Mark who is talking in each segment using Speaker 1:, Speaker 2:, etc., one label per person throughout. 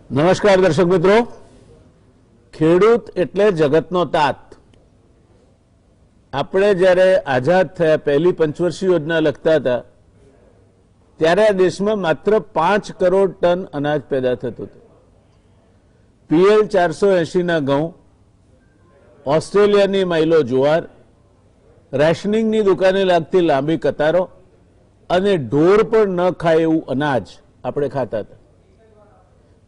Speaker 1: નમસ્કાર દર્શક મિત્રો, ખેડૂત એટલે જગતનો તાત. આપણે જ્યારે આઝાદ થયા પહેલી પંચવર્ષીય યોજના લખતા હતા ત્યારે આ દેશમાં માત્ર 5 કરોડ ટન અનાજ પેદા થતું હતું. PL 480 ના ઘઉં, ઓસ્ટ્રેલિયાની માઇલો જુવાર, રેશનિંગની દુકાને લાગતી લાંબી કતારો અને ઢોર પણ ન ખાય એવું અનાજ આપણે ખાતા હતા.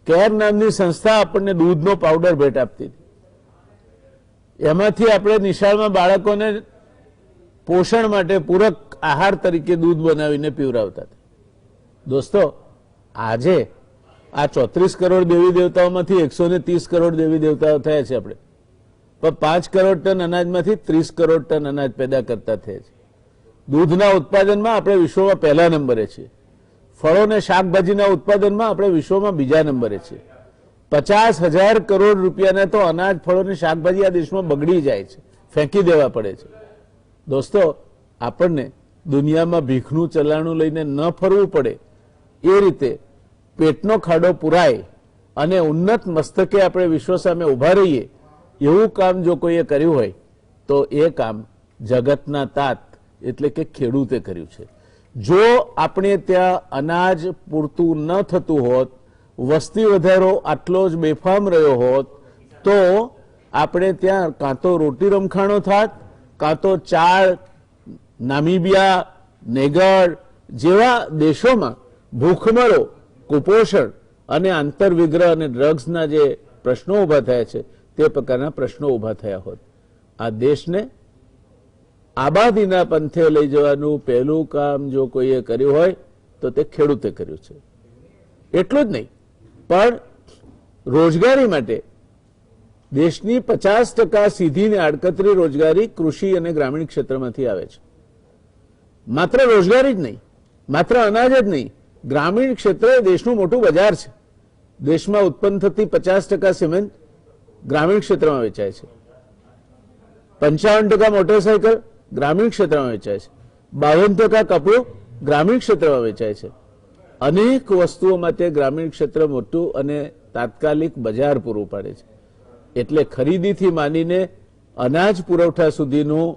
Speaker 1: કેર નામની સંસ્થા આપણને દૂધનો પાવડર ભેટ આપતી હતી. એમાંથી આપણે નિશાળમાં બાળકોને પોષણ માટે પૂરક આહાર તરીકે દૂધ બનાવીને પીવરાવતા હતા. દોસ્તો, આજે આ 34 કરોડ દેવી દેવતાઓમાંથી 130 કરોડ દેવી દેવતાઓ થયા છે આપણે, પણ 5 કરોડ ટન અનાજમાંથી 30 કરોડ ટન અનાજ પેદા કરતા થયા છે. દૂધના ઉત્પાદનમાં આપણે વિશ્વમાં પહેલા નંબરે છીએ. ફળો અને શાકભાજીના ઉત્પાદનમાં આપણે વિશ્વમાં બીજા નંબરે છીએ. 50,000 કરોડ રૂપિયાના તો અનાજ, ફળો અને શાકભાજી આ દેશમાં બગડી જાય છે, ફેંકી દેવા પડે છે. દોસ્તો, આપણને દુનિયામાં ભીખનું ચલાણું લઈને ન ફરવું પડે એ રીતે પેટનો ખાડો પુરાય અને ઉન્નત મસ્તકે આપણે વિશ્વ સામે ઉભા રહીએ એવું કામ જો કોઈએ કર્યું હોય તો એ કામ જગતના તાત એટલે કે ખેડૂતે કર્યું છે. જો આપણે ત્યાં અનાજ પૂરતું ન થતું હોત, વસ્તી વધારો આટલો જ બેફામ રહ્યો હોત, તો આપણે ત્યાં કાં તો રોટી રમખાણો થાત, કાં તો ચાડ, નામીબિયા, નેગર જેવા દેશોમાં ભૂખમરો, કુપોષણ અને આંતરવિગ્રહ અને ડ્રગ્સના જે પ્રશ્નો ઉભા થયા છે તે પ્રકારના પ્રશ્નો ઉભા થયા હોત. આ દેશને આબાદીના પંથે લઈ જવાનું પહેલું કામ જો કોઈએ કર્યું હોય તો તે ખેડૂતે કર્યું છે. એટલું જ નહીં, પણ રોજગારી માટે દેશની 50% સીધી ને આડકતરી રોજગારી કૃષિ અને ગ્રામીણ ક્ષેત્રમાંથી આવે છે. માત્ર રોજગારી જ નહીં, માત્ર અનાજ જ નહીં, ગ્રામીણ ક્ષેત્ર દેશનું મોટું બજાર છે. દેશમાં ઉત્પન્ન થતી 50% સિમેન્ટ ગ્રામીણ ક્ષેત્રમાં વેચાય છે. 55% મોટરસાયકલ ગ્રામીણ ક્ષેત્રમાં વેચાય છે. 52% કપડું ગ્રામીણ ક્ષેત્રમાં વેચાય છે. અનેક વસ્તુઓ માટે ગ્રામીણ ક્ષેત્ર મોટું અને તાત્કાલિક બજાર પૂરું પાડે છે. એટલે ખરીદીથી માંડીને અનાજ પુરવઠા સુધીનું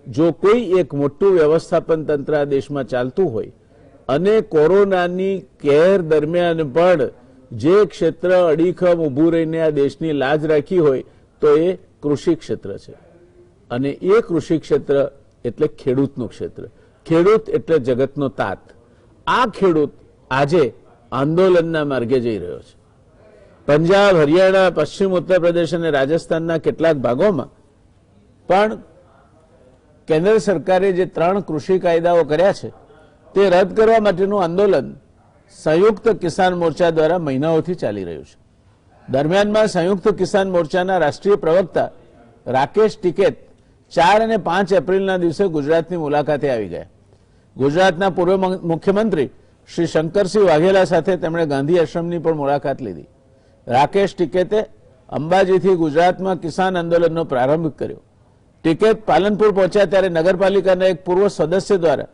Speaker 1: જો કોઈ એક મોટું વ્યવસ્થાપન તંત્ર આ દેશમાં ચાલતું હોય અને કોરોનાની કેર દરમિયાન પણ જે ક્ષેત્ર અડીખમ ઊભું રહીને આ દેશની લાજ રાખી હોય તો એ કૃષિ ક્ષેત્ર છે. અને એ કૃષિ ક્ષેત્ર એટલે ખેડૂતનું ક્ષેત્ર. ખેડૂત એટલે જગતનો તાત. આ ખેડૂત આજે આંદોલનના માર્ગે જઈ રહ્યો છે. પંજાબ, હરિયાણા, પશ્ચિમ ઉત્તર પ્રદેશ અને રાજસ્થાનના કેટલાક ભાગોમાં પણ કેન્દ્ર સરકારે જે 3 કૃષિ કાયદાઓ કર્યા છે તે રદ કરવા માટેનું આંદોલન સંયુક્ત કિસાન મોરચા દ્વારા મહિનાઓથી ચાલી રહ્યું છે. દરમિયાનમાં સંયુક્ત કિસાન મોરચાના રાષ્ટ્રીય પ્રવક્તા રાકેશ ટિકૈત 4 અને 5 એપ્રિલના દિવસે ગુજરાતની મુલાકાતે આવી ગયા. ગુજરાતના પૂર્વ મુખ્યમંત્રી શ્રી શંકરસિંહ વાઘેલા સાથે તેમણે ગાંધી આશ્રમની પણ મુલાકાત લીધી. રાકેશ ટિકૈતે અંબાજીથી ગુજરાતમાં કિસાન આંદોલનનો પ્રારંભ કર્યો. ટિકૈત પાલનપુર પહોંચ્યા ત્યારે નગરપાલિકાના એક પૂર્વ સદસ્ય દ્વારા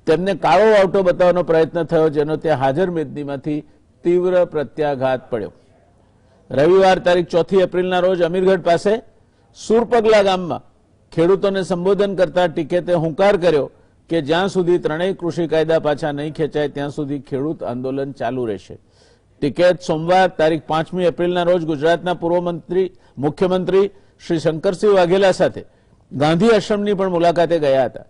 Speaker 1: તેમને કાળો વાવટો બતાવવાનો પ્રયત્ન થયો, જેનો ત્યાં હાજર મેદનીમાંથી તીવ્ર પ્રત્યાઘાત પડ્યો. રવિવાર તારીખ 4 એપ્રિલના રોજ અમીરગઢ પાસે સુરપગલા ગામમાં ખેડૂતોને સંબોધન કરતા ટિકૈતે હુંકાર કર્યો કે જ્યાં સુધી 3 કૃષિ કાયદા પાછા નહીં ખેંચાય ત્યાં સુધી ખેડૂત આંદોલન ચાલુ રહેશે. ટિકૈત સોમવાર તારીખ 5મી એપ્રિલના રોજ ગુજરાતના પૂર્વ મુખ્યમંત્રી શ્રી શંકરસિંહ વાઘેલા સાથે ગાંધી આશ્રમની પણ મુલાકાતે ગયા હતા.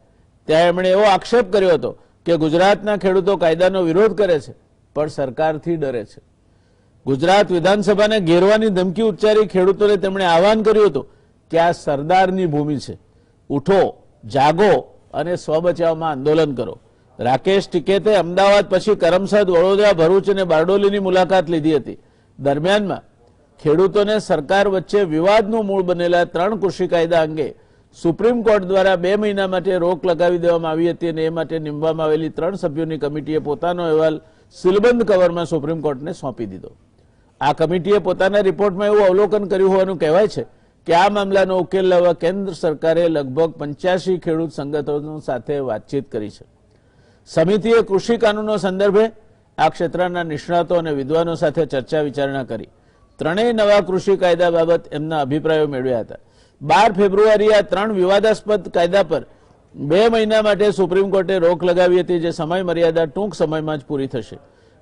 Speaker 1: ત્યાં એમણે એવો આક્ષેપ કર્યો હતો કે ગુજરાતના ખેડૂતો કાયદાનો વિરોધ કરે છે પણ સરકારથી ડરે છે. ગુજરાત વિધાનસભાને ઘેરવાની ધમકી ઉચ્ચારી ખેડૂતોને તેમણે આહવાન કર્યું હતું કે આ સરદારની ભૂમિ છે, ઉઠો, જાગો અને સ્વ બચાવમાં આંદોલન કરો. રાકેશ ટિકૈતે અમદાવાદ પછી કરમસદ, વડોદરા, ભરૂચ અને બારડોલીની મુલાકાત લીધી હતી. દરમિયાનમાં ખેડૂતોને સરકાર વચ્ચે વિવાદનું મૂળ બનેલા 3 કૃષિ કાયદા અંગે સુપ્રીમ કોર્ટ દ્વારા 2 મહિના માટે રોક લગાવી દેવામાં આવી હતી અને એ માટે નિમવામાં આવેલી 3 સભ્યોની કમિટીએ પોતાનો અહેવાલ સીલબંધ કવરમાં સુપ્રીમ કોર્ટને સોંપી દીધો. આ કમિટીએ પોતાના રિપોર્ટમાં એવું અવલોકન કર્યું હોવાનું કહેવાય છે કે આ મામલાનો ઉકેલ લાવવા કેન્દ્ર સરકારે લગભગ 85 ખેડૂત સંગઠનો સાથે વાતચીત કરી છે. સમિતિએ કૃષિ કાનૂનો સંદર્ભે આ ક્ષેત્રના નિષ્ણાતો અને વિદ્વાનો સાથે ચર્ચા વિચારણા કરી. ત્રણેય નવા કૃષિ કાયદા બાબત એમના અભિપ્રાયો મેળવ્યા હતા. 12 ફેબ્રુઆરીએ આ 3 વિવાદાસ્પદ કાયદા પર 2 મહિના માટે સુપ્રીમ કોર્ટે રોક લગાવી હતી, જે સમય મર્યાદા ટૂંક સમયમાં જ પૂરી થશે.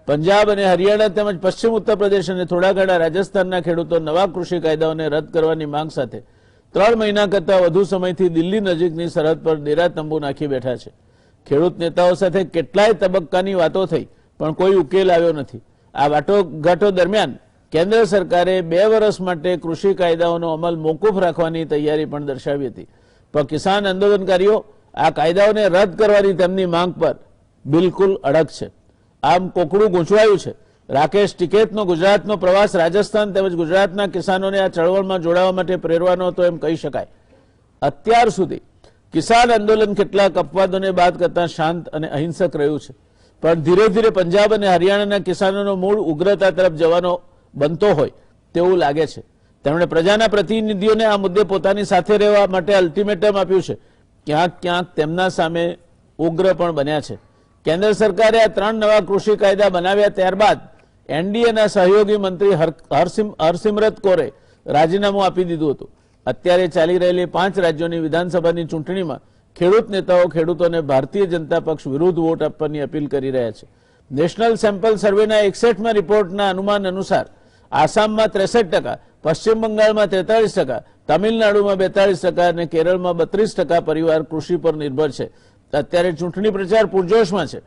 Speaker 1: પંજાબ અને હરિયાણા તેમજ પશ્ચિમ ઉત્તર પ્રદેશ અને થોડા ઘણા રાજસ્થાનના ખેડૂતો નવા કૃષિ કાયદાઓને રદ કરવાની માંગ સાથે 3 મહિના કરતાં વધુ સમયથી દિલ્હી નજીકની સરહદ પર ડેરા તંબુ નાખી બેઠા છે. ખેડૂત નેતાઓ સાથે કેટલાય તબક્કાની વાતો થઈ, પણ કોઈ ઉકેલ આવ્યો નથી. આ વાટાઘાટો દરમિયાન કેન્દ્ર સરકારે 2 વર્ષ માટે કૃષિ કાયદાઓનો અમલ મોકૂફ રાખવાની તૈયારી પણ દર્શાવી હતી, પણ કિસાન આંદોલનકારીઓ આ કાયદાઓને રદ કરવાની તેમની માંગ પર બિલકુલ અડગ છે. આમ કોકડું ગૂંચવાયું છે. રાકેશ ટિકૈતનો ગુજરાતનો પ્રવાસ રાજસ્થાન તેમજ ગુજરાતના કિસાનોને આ ચળવળમાં જોડાવા માટે પ્રેરવાનો હતો એમ કહી શકાય. અત્યાર સુધી કિસાન આંદોલન કેટલાક અપવાદોને બાદ કરતા શાંત અને અહિંસક રહ્યું છે, પણ ધીરે ધીરે પંજાબ અને હરિયાણાના કિસાનોનો મૂળ ઉગ્રતા તરફ જવાનો બનતો હોય તેવું લાગે છે. તેમણે પ્રજાના પ્રતિનિધિઓને આ મુદ્દે પોતાની સાથે રહેવા માટે અલ્ટિમેટમ આપ્યું છે. ક્યાંક ક્યાંક તેમના સામે ઉગ્ર પણ બન્યા છે. કેન્દ્ર સરકારે આ 3 નવા કૃષિ કાયદા બનાવ્યા ત્યારબાદ એનડીએના સહયોગી મંત્રી હરસિમરત કૌરે રાજીનામું આપી દીધું હતું. અત્યારે ચાલી રહેલી 5 રાજ્યોની વિધાનસભાની ચૂંટણીમાં ખેડૂત નેતાઓ ખેડૂતોને ભારતીય જનતા પક્ષ વિરુદ્ધ વોટ આપવાની અપીલ કરી રહ્યા છે. નેશનલ સેમ્પલ સર્વેના 61મા રિપોર્ટના અનુમાન અનુસાર આસામમાં 63%, પશ્ચિમ બંગાળમાં 43%, તમિલનાડુમાં 42% અને કેરળમાં 32% પરિવાર કૃષિ પર નિર્ભર છે. અત્યારે ચૂંટણી પ્રચાર પૂરજોશમાં છે,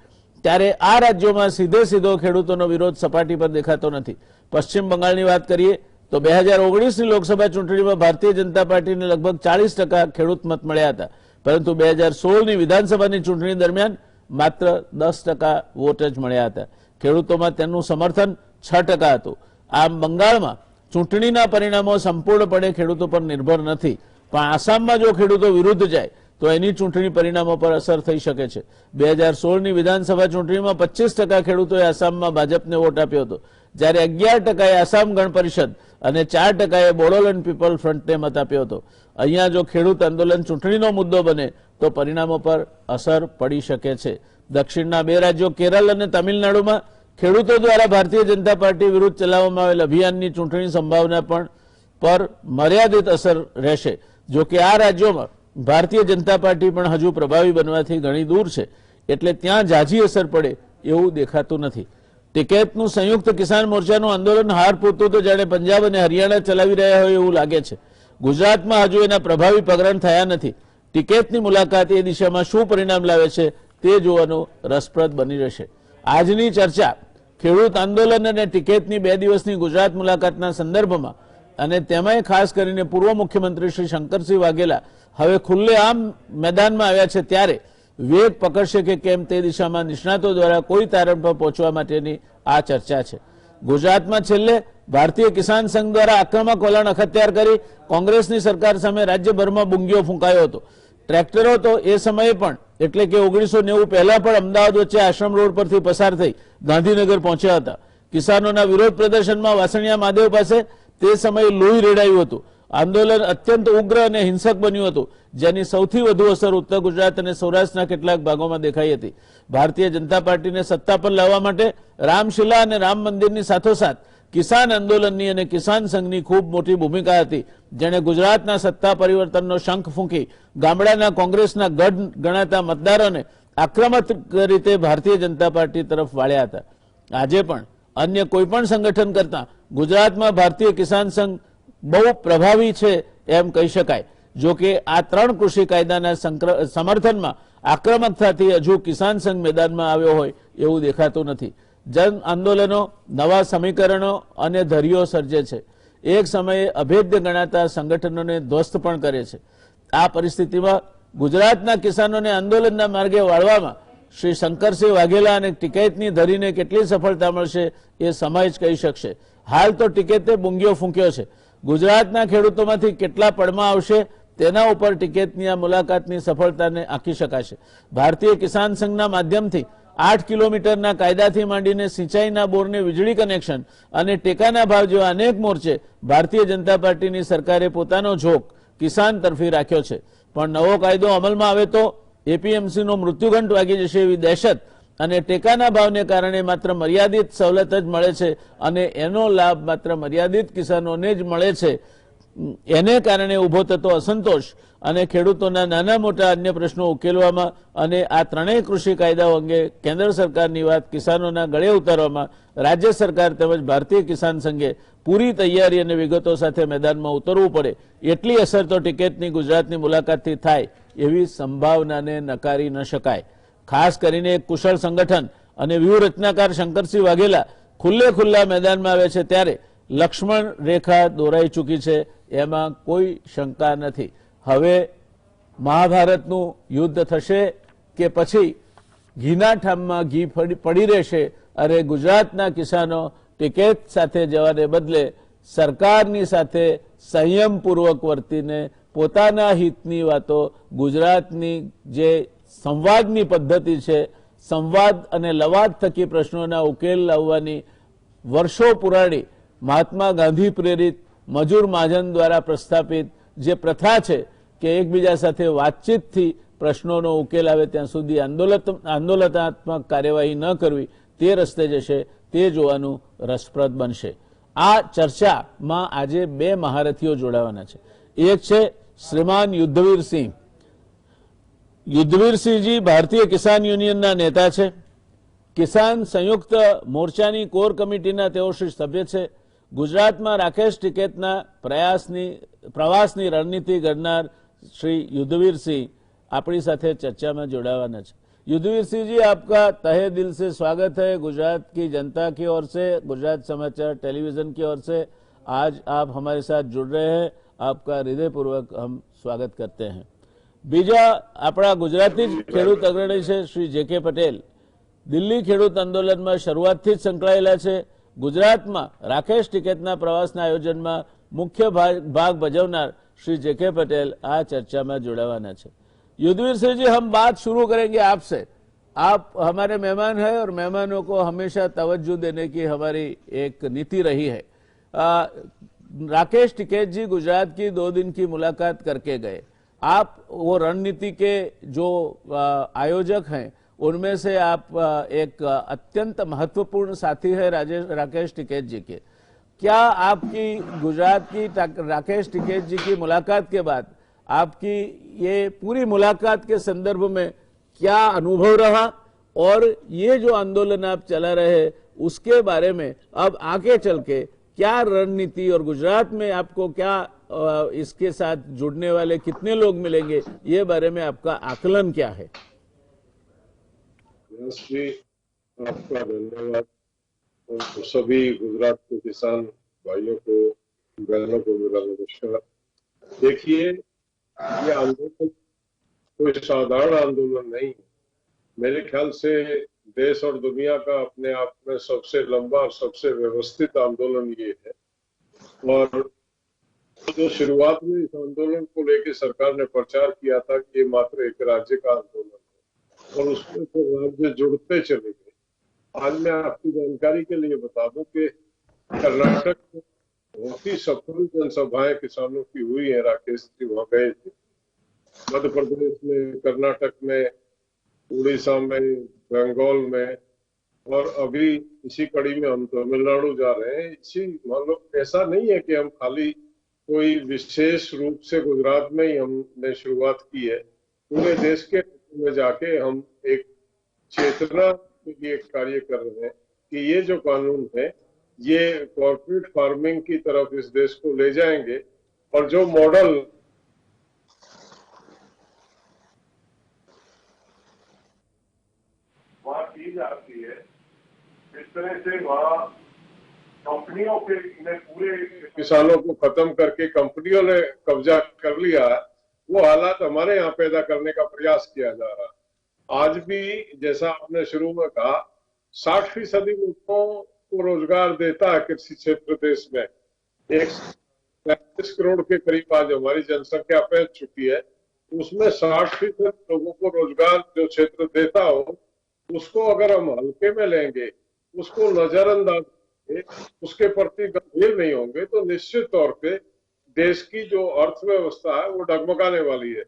Speaker 1: ત્યારે આ રાજ્યોમાં સીધો ખેડૂતોનો વિરોધ સપાટી પર દેખાતો નથી. પશ્ચિમ બંગાળની વાત કરીએ તો 2019ની લોકસભા ચૂંટણીમાં ભારતીય જનતા પાર્ટીને લગભગ 40% ખેડૂત મત મળ્યા હતા, પરંતુ 2016ની વિધાનસભાની ચૂંટણી દરમિયાન માત્ર 10% વોટ જ મળ્યા હતા. ખેડૂતોમાં તેનું સમર્થન 6% હતું. આમ બંગાળમાં ચૂંટણીના પરિણામો સંપૂર્ણપણે ખેડૂતો પર નિર્ભર નથી, પણ આસામમાં જો ખેડૂતો વિરુદ્ધ જાય તો એની ચૂંટણી પરિણામો પર અસર થઈ શકે છે. 2016ની વિધાનસભા ચૂંટણીમાં 25% ખેડૂતોએ આસામમાં ભાજપને વોટ આપ્યો હતો, જ્યારે 11%એ આસામ ગણ પરિષદ અને 4%એ બોડોલેન્ડ પીપલ ફ્રન્ટને મત આપ્યો હતો. અહીંયા જો ખેડૂત આંદોલન ચૂંટણીનો મુદ્દો બને તો પરિણામો પર અસર પડી શકે છે. દક્ષિણના 2 રાજ્યો કેરળ અને તમિલનાડુમાં ખેડૂતો દ્વારા ભારતીય જનતા પાર્ટી વિરુદ્ધ ચલાવવામાં આવેલ અભિયાનની ચૂંટણી સંભાવના પણ પર મર્યાદિત અસર રહેશે. જો કે આ રાજ્યોમાં ભારતીય જનતા પાર્ટી પણ હજુ પ્રભાવી બનવાથી ઘણી દૂર છે, એટલે ત્યાં ઝાઝી અસર પડે એવું દેખાતું નથી. ટિકૈતનું સંયુક્ત કિસાન મોરચાનું આંદોલન હાર પૂરતું તો જાણે પંજાબ અને હરિયાણા ચલાવી રહ્યા હોય એવું લાગે છે. ગુજરાતમાં હજુ એના પ્રભાવી પગરણ થયા નથી. ટિકૈતની મુલાકાત એ દિશામાં શું પરિણામ લાવે છે તે જોવાનું રસપ્રદ બની રહેશે. આજની ચર્ચા ખેડૂત આંદોલન અને ટિકૈતની 2 દિવસની ગુજરાત મુલાકાતના સંદર્ભમાં, અને તેમાંય ખાસ કરીને પૂર્વ મુખ્યમંત્રી શ્રી શંકરસિંહ વાઘેલા હવે ખુલ્લેઆમ મેદાનમાં આવ્યા છે, ત્યારે વેગ પકડશે કે કેમ તે દિશામાં નિષ્ણાતો દ્વારા કોઈ તારણ પર પહોંચવા માટેની આ ચર્ચા છે. ગુજરાતમાં છેલ્લે ભારતીય કિસાન સંઘ દ્વારા આક્રમક વલણ અખત્યાર કરી કોંગ્રેસની સરકાર સામે રાજ્યભરમાં બુંગીઓ ફૂંકાયો હતો. ટ્રેક્ટરો તો એ સમયે પણ, એટલે કે 1990 પહેલા પણ અમદાવાદ વચ્ચે આશ્રમ રોડ પરથી પસાર થઈ ગાંધીનગર પહોંચ્યા હતા. કિસાનોના વિરોધ પ્રદર્શનમાં વાસણિયા મહાદેવ પાસે તે સમયે લોહી રેડાયું હતું. આંદોલન અત્યંત ઉગ્ર અને હિંસક બન્યું હતું, જેની સૌથી વધુ અસર ઉત્તર ગુજરાત અને સૌરાષ્ટ્રના કેટલાક ભાગોમાં દેખાઈ હતી. ભારતીય જનતા પાર્ટીને સત્તા પર લાવવા માટે રામશિલા અને રામ મંદિરની સાથોસાથ કિસાન આંદોલનની અને કિસાન સંઘની ખૂબ મોટી ભૂમિકા હતી, જેણે ગુજરાતના સત્તા પરિવર્તનનો શંખ ફૂંકી ગામડાના કોંગ્રેસના ગઢ ગણાતા મતદારોને આક્રમક રીતે ભારતીય જનતા પાર્ટી તરફ વાળ્યા હતા. આજે પણ અન્ય કોઈ પણ સંગઠન કરતા ગુજરાતમાં ભારતીય કિસાન સંઘ બહુ પ્રભાવી છે એમ કહી શકાય. જો કે આ 3 કૃષિ કાયદાના સમર્થનમાં આક્રમકતાથી હજુ કિસાન સંઘ મેદાનમાં આવ્યો હોય એવું દેખાતું નથી. જન આંદોલનો નવા સમીકરણો અને ધરીઓ સર્જે છે. એક સમયે અભેદ્ય ગણાતા સંગઠનોને ધ્વસ્ત પણ કરે છે. આ પરિસ્થિતિમાં ગુજરાતના કિસાનોને આંદોલનના માર્ગે વાળવામાં શ્રી શંકરસિંહ વાઘેલા અને ટિકૈતની ધરીને કેટલી સફળતા મળશે એ સમય જ કહી શકશે. હાલ તો ટિકૈતે બુંગીઓ ફૂંક્યો છે. ગુજરાતના ખેડૂતોમાંથી કેટલા પડમાં આવશે તેના ઉપર ટિકૈતની આ મુલાકાતની સફળતાને આંકી શકાશે. ભારતીય કિસાન સંઘના માધ્યમથી 8 કિલોમીટરના કાયદાથી માંડીને સિંચાઈના બોરને વીજળી કનેક્શન અને ટેકાના ભાવ જેવા અનેક મોરચે ભારતીય જનતા પાર્ટીની સરકારે પોતાનો ઝોક કિસાન તરફી રાખ્યો છે. પણ નવો કાયદો અમલમાં આવે તો એપીએમસીનો મૃત્યુઘંટ વાગી જશે એવી દહેશત અને ટેકાના ભાવને કારણે માત્ર મર્યાદિત સવલત જ મળે છે અને એનો લાભ માત્ર મર્યાદિત કિસાનોને જ મળે છે, એને કારણે ઉભો થતો અસંતોષ અને ખેડૂતોના નાના મોટા અન્ય પ્રશ્નો ઉકેલવામાં અને આ ત્રણેય કૃષિ કાયદાઓ અંગે કેન્દ્ર સરકારની વાત કિસાનોના ગળે ઉતારવામાં રાજ્ય સરકાર તેમજ ભારતીય કિસાન સંઘે પૂરી તૈયારી અને વિગતો સાથે મેદાનમાં ઉતરવું પડે, એટલી અસર તો ટિકિટની ગુજરાતની મુલાકાતથી થાય એવી સંભાવનાને નકારી ન શકાય. ખાસ કરીને એક કુશળ સંગઠન અને વ્યૂહરચનાકાર શંકરસિંહ વાઘેલા ખુલ્લા મેદાનમાં આવે છે ત્યારે લક્ષ્મણ રેખા દોરાઈ ચૂકી છે, એમાં કોઈ શંકા નથી. હવે મહાભારતનું યુદ્ધ થશે કે પછી ઘીના ઠામમાં ઘી પડી રહેશે અને ગુજરાતના કિસાનો ટિકિટ સાથે જવાને બદલે સરકારની સાથે સંયમપૂર્વક વર્તીને પોતાના હિતની વાતો, ગુજરાતની જે સંવાદની પદ્ધતિ છે, સંવાદ અને લવાદ થકી પ્રશ્નોના ઉકેલ લાવવાની વર્ષો પુરાણી મહાત્મા ગાંધી પ્રેરિત મજૂર મહાજન દ્વારા પ્રસ્થાપિત જે પ્રથા છે કે એકબીજા સાથે વાતચીતથી પ્રશ્નોનો ઉકેલ આવે ત્યાં સુધી આંદોલનાત્મક કાર્યવાહી ન કરવી, તે રસ્તે જશે, તે જોવાનું રસપ્રદ બનશે. આ ચર્ચામાં આજે બે મહારથીઓ જોડાવાના છે. એક છે શ્રીમાન યુદ્ધવીરસિંહ. યુદ્ધવીરસિંહજી ભારતીય કિસાન યુનિયનના નેતા છે. કિસાન સંયુક્ત મોરચાની કોર કમિટીના તેઓ શ્રી સભ્ય છે. ગુજરાતમાં રાકેશ ટિકેતના પ્રવાસની રણનીતિ ઘડનાર श्री युद्धवीर सिंह अपनी साथे चर्चा में जोड़ावाना है. युद्धवीर सिंह जी, आपका तहे दिल से स्वागत है. गुजरात की जनता की ओर से, गुजरात समाचार टेलीविजन की ओर से आज आप हमारे साथ जुड़ रहे हैं. आपका हृदयपूर्वक हम स्वागत करते हैं. बीजा अपना गुजराती खेडूत अग्रणी है श्री जे.के. पटेल. दिल्ली खेडूत आंदोलन में शुरुआत थी संकळायेला छे. गुजरात में राकेश टिकैतना प्रवासना आयोजन में मुख्य भाग भजवनार श्री जे.के. पटेल आ चर्चा में जुड़ावाना है. युद्धवीर सिंह जी, हम बात शुरू करेंगे आपसे. आप हमारे मेहमान हैं और मेहमानों को हमेशा तवज्जो देने की हमारी एक नीति रही है. राकेश टिकैत जी गुजरात की 2 दिन की मुलाकात करके गए. आप वो रणनीति के जो आयोजक हैं उनमें से आप एक अत्यंत महत्वपूर्ण साथी है राकेश टिकैत जी के. क्या आपकी गुजरात की राकेश टिकैत जी की मुलाकात के बाद आपकी ये पूरी मुलाकात के संदर्भ में क्या अनुभव रहा और ये जो आंदोलन आप चला रहे हैं उसके बारे में अब आगे चल के क्या रणनीति और गुजरात में आपको क्या इसके साथ जुड़ने वाले कितने लोग मिलेंगे, ये बारे में आपका आकलन क्या है?
Speaker 2: आपका धन्यवाद. तो सभी गुजरात के किसान भाइयों को, बहनों को मेरा नमस्कार. देखिए, ये आंदोलन कोई साधारण आंदोलन नहीं है. मेरे ख्याल से देश और दुनिया का अपने आप में सबसे लंबा और सबसे व्यवस्थित आंदोलन ये है. और जो शुरुआत में इस आंदोलन को लेकर सरकार ने प्रचार किया था कि ये मात्र एक राज्य का आंदोलन है और उसमें फिर राज्य जुड़ते चले गए. आज मैं आपकी जानकारी के लिए बता दूं कि कर्नाटक में बहुत ही सफल जनसभाएं किसानों की हुई है. राकेश जी वहां गए थे. मध्य प्रदेश में, कर्नाटक में, उड़ीसा में, बंगाल में और अभी इसी कड़ी में हम तमिलनाडु जा रहे हैं. इसी मतलब ऐसा नहीं है कि हम खाली कोई विशेष रूप से गुजरात में ही हमने शुरुआत की है. पूरे देश के में जाके हम एक चेतना के लिए कार्य कर रहे हैं कि ये जो कानून है ये कॉर्पोरेट फार्मिंग की तरफ इस देश को ले जाएंगे और जो मॉडल वहां की जाती है इस तरह से वहां कंपनियों के ने पूरे किसानों को खत्म करके कंपनियों ने कब्जा कर लिया है. वो हालात हमारे यहाँ पैदा करने का प्रयास किया जा रहा है. आज भी जैसा आपने शुरू में कहा 60% लोगों को रोजगार देता है कृषि क्षेत्र देश में. 135 करोड़ के करीब आज हमारी जनसंख्या पहुंच चुकी है. उसमें 60% लोगों को रोजगार जो क्षेत्र देता हो उसको अगर हम हल्के में लेंगे, उसको नजरअंदाज उसके प्रति गंभीर नहीं होंगे तो निश्चित तौर पे देश की जो अर्थव्यवस्था है वो डगमगाने वाली है.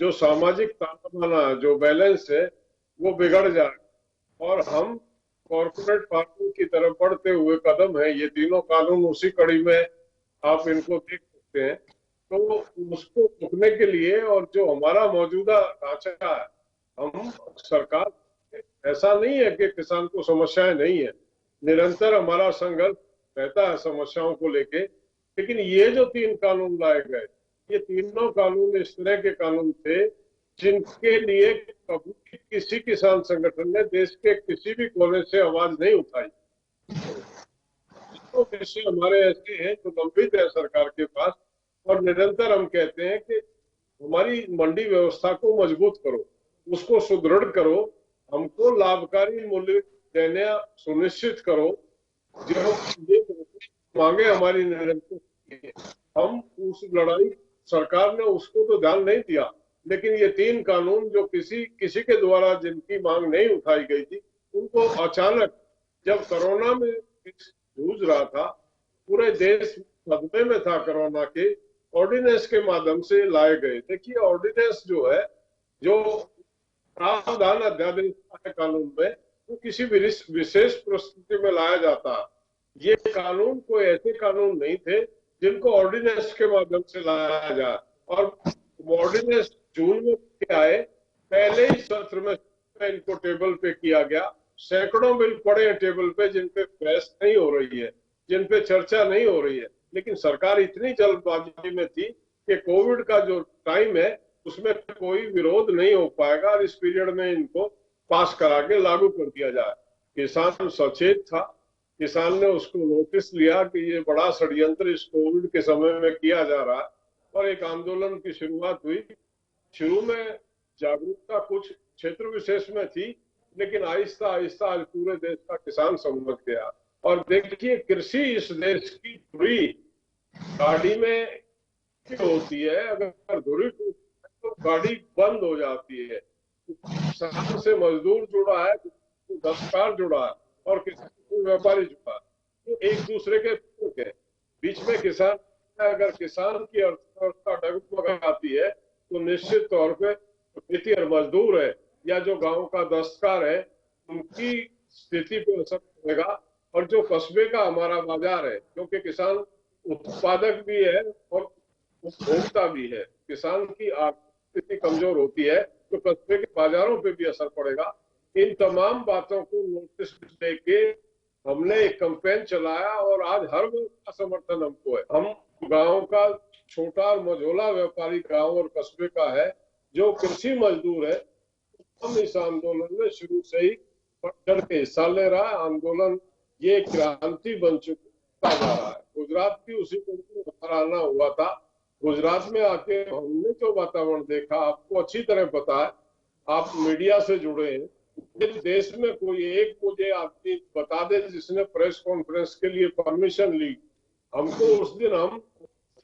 Speaker 2: जो सामाजिक तानाबाना है, जो बैलेंस है वो बिगड़ जाएगा. और हम कॉर्पोरेट फार्मिंग की तरफ बढ़ते हुए कदम है। ये तीनों कानून उसी कड़ी में आप इनको देख सकते हैं। तो उसको रोकने के लिए और जो हमारा मौजूदा ढांचा है, हम सरकार, ऐसा नहीं है कि किसान को समस्याएं नहीं है, निरंतर हमारा संघर्ष रहता है समस्याओं को लेके। लेकिन ये जो तीन कानून लाए गए, ये तीनों कानून इस तरह के कानून थे जिनके लिए कभी किसी किसान संगठन ने देश के किसी भी कोने से आवाज नहीं उठाई। तो विषय हमारे ऐसे हैं जो लंबित है सरकार के पास, और निरंतर हम कहते हैं कि हमारी मंडी व्यवस्था को मजबूत करो, उसको सुदृढ़ करो, हमको लाभकारी मूल्य देने सुनिश्चित करो। जो ये मांगे हमारी निरंतर, हम उस लड़ाई, सरकार ने उसको तो ध्यान नहीं दिया, लेकिन ये तीन कानून जो किसी के द्वारा जिनकी मांग नहीं उठाई गई थी, उनको अचानक जब कोरोना में जूझ रहा था, पूरे देश सदमे में था कोरोना के, ऑर्डिनेंस के माध्यम से लाए गए। देखिए ऑर्डिनेंस जो है, जो प्रावधान अध्यादेश है कानून में, वो किसी विशेष परिस्थिति में लाया जाता है। ये कानून कोई ऐसे कानून नहीं थे जिनको ऑर्डिनेंस के माध्यम से लाया जाए। और ऑर्डिनेंस जून में आए, पहले ही सत्र में इनको टेबल पे किया गया। सैकड़ों बिल पड़े हैं टेबल पे जिन पे बहस नहीं हो रही है, जिन पे चर्चा नहीं हो रही है। लेकिन सरकार इतनी जल्दबाजी में थी कि कोविड का जो टाइम है उसमें कोई विरोध नहीं हो पाएगा और इस पीरियड में इनको पास करा के लागू कर दिया जाए। किसान सचेत था, किसान ने उसको नोटिस लिया कि ये बड़ा षड्यंत्र इस कोविड के समय में किया जा रहा है, और एक आंदोलन की शुरुआत हुई। शुरू में जागरूकता कुछ क्षेत्र विशेष में थी, लेकिन आहिस्ता आहिस्ता आज पूरे देश का किसान समझ गया। और देखिए कृषि इस देश की धुरी गाड़ी में होती है, अगर धुरी तो गाड़ी बंद हो जाती है। किसान से मजदूर जुड़ा है, दस्तकार जुड़ा है, और किसान से व्यापारी जुड़ा है, तो एक दूसरे के पूरक है। बीच में किसान, अगर किसान की अर्थव्यवस्था डगमगाती है तो निश्चित तौर पे खेती और मजदूर है या जो गांव का दस्तकार है उनकी स्थिति पर असर पड़ेगा। और जो कस्बे का हमारा बाजार है, क्योंकि किसान उत्पादक भी है और उपभोक्ता भी है, किसान की आर्थिक स्थिति कमजोर होती है तो कस्बे के बाजारों पे भी असर पड़ेगा। इन तमाम बातों को नोटिस लेके हमने एक कैंपेन चलाया और आज हर वर्ग का समर्थन हमको है। हम गांव का छोटा और मझोला व्यापारी गांव और कस्बे का है जो कृषि मजदूर है, हम इस आंदोलन में शुरू से ही बढ़ चढ़ के हिस्सा ले रहा है। आंदोलन ये क्रांति बन चुका जा रहा है। गुजरात की उसी को आना हुआ था। गुजरात में आके हमने जो वातावरण देखा आपको अच्छी तरह पता है, आप मीडिया से जुड़े हैं। देश में कोई एक मुझे आदमी बता दे जिसने प्रेस कॉन्फ्रेंस के लिए परमिशन ली। हमको उस दिन, हम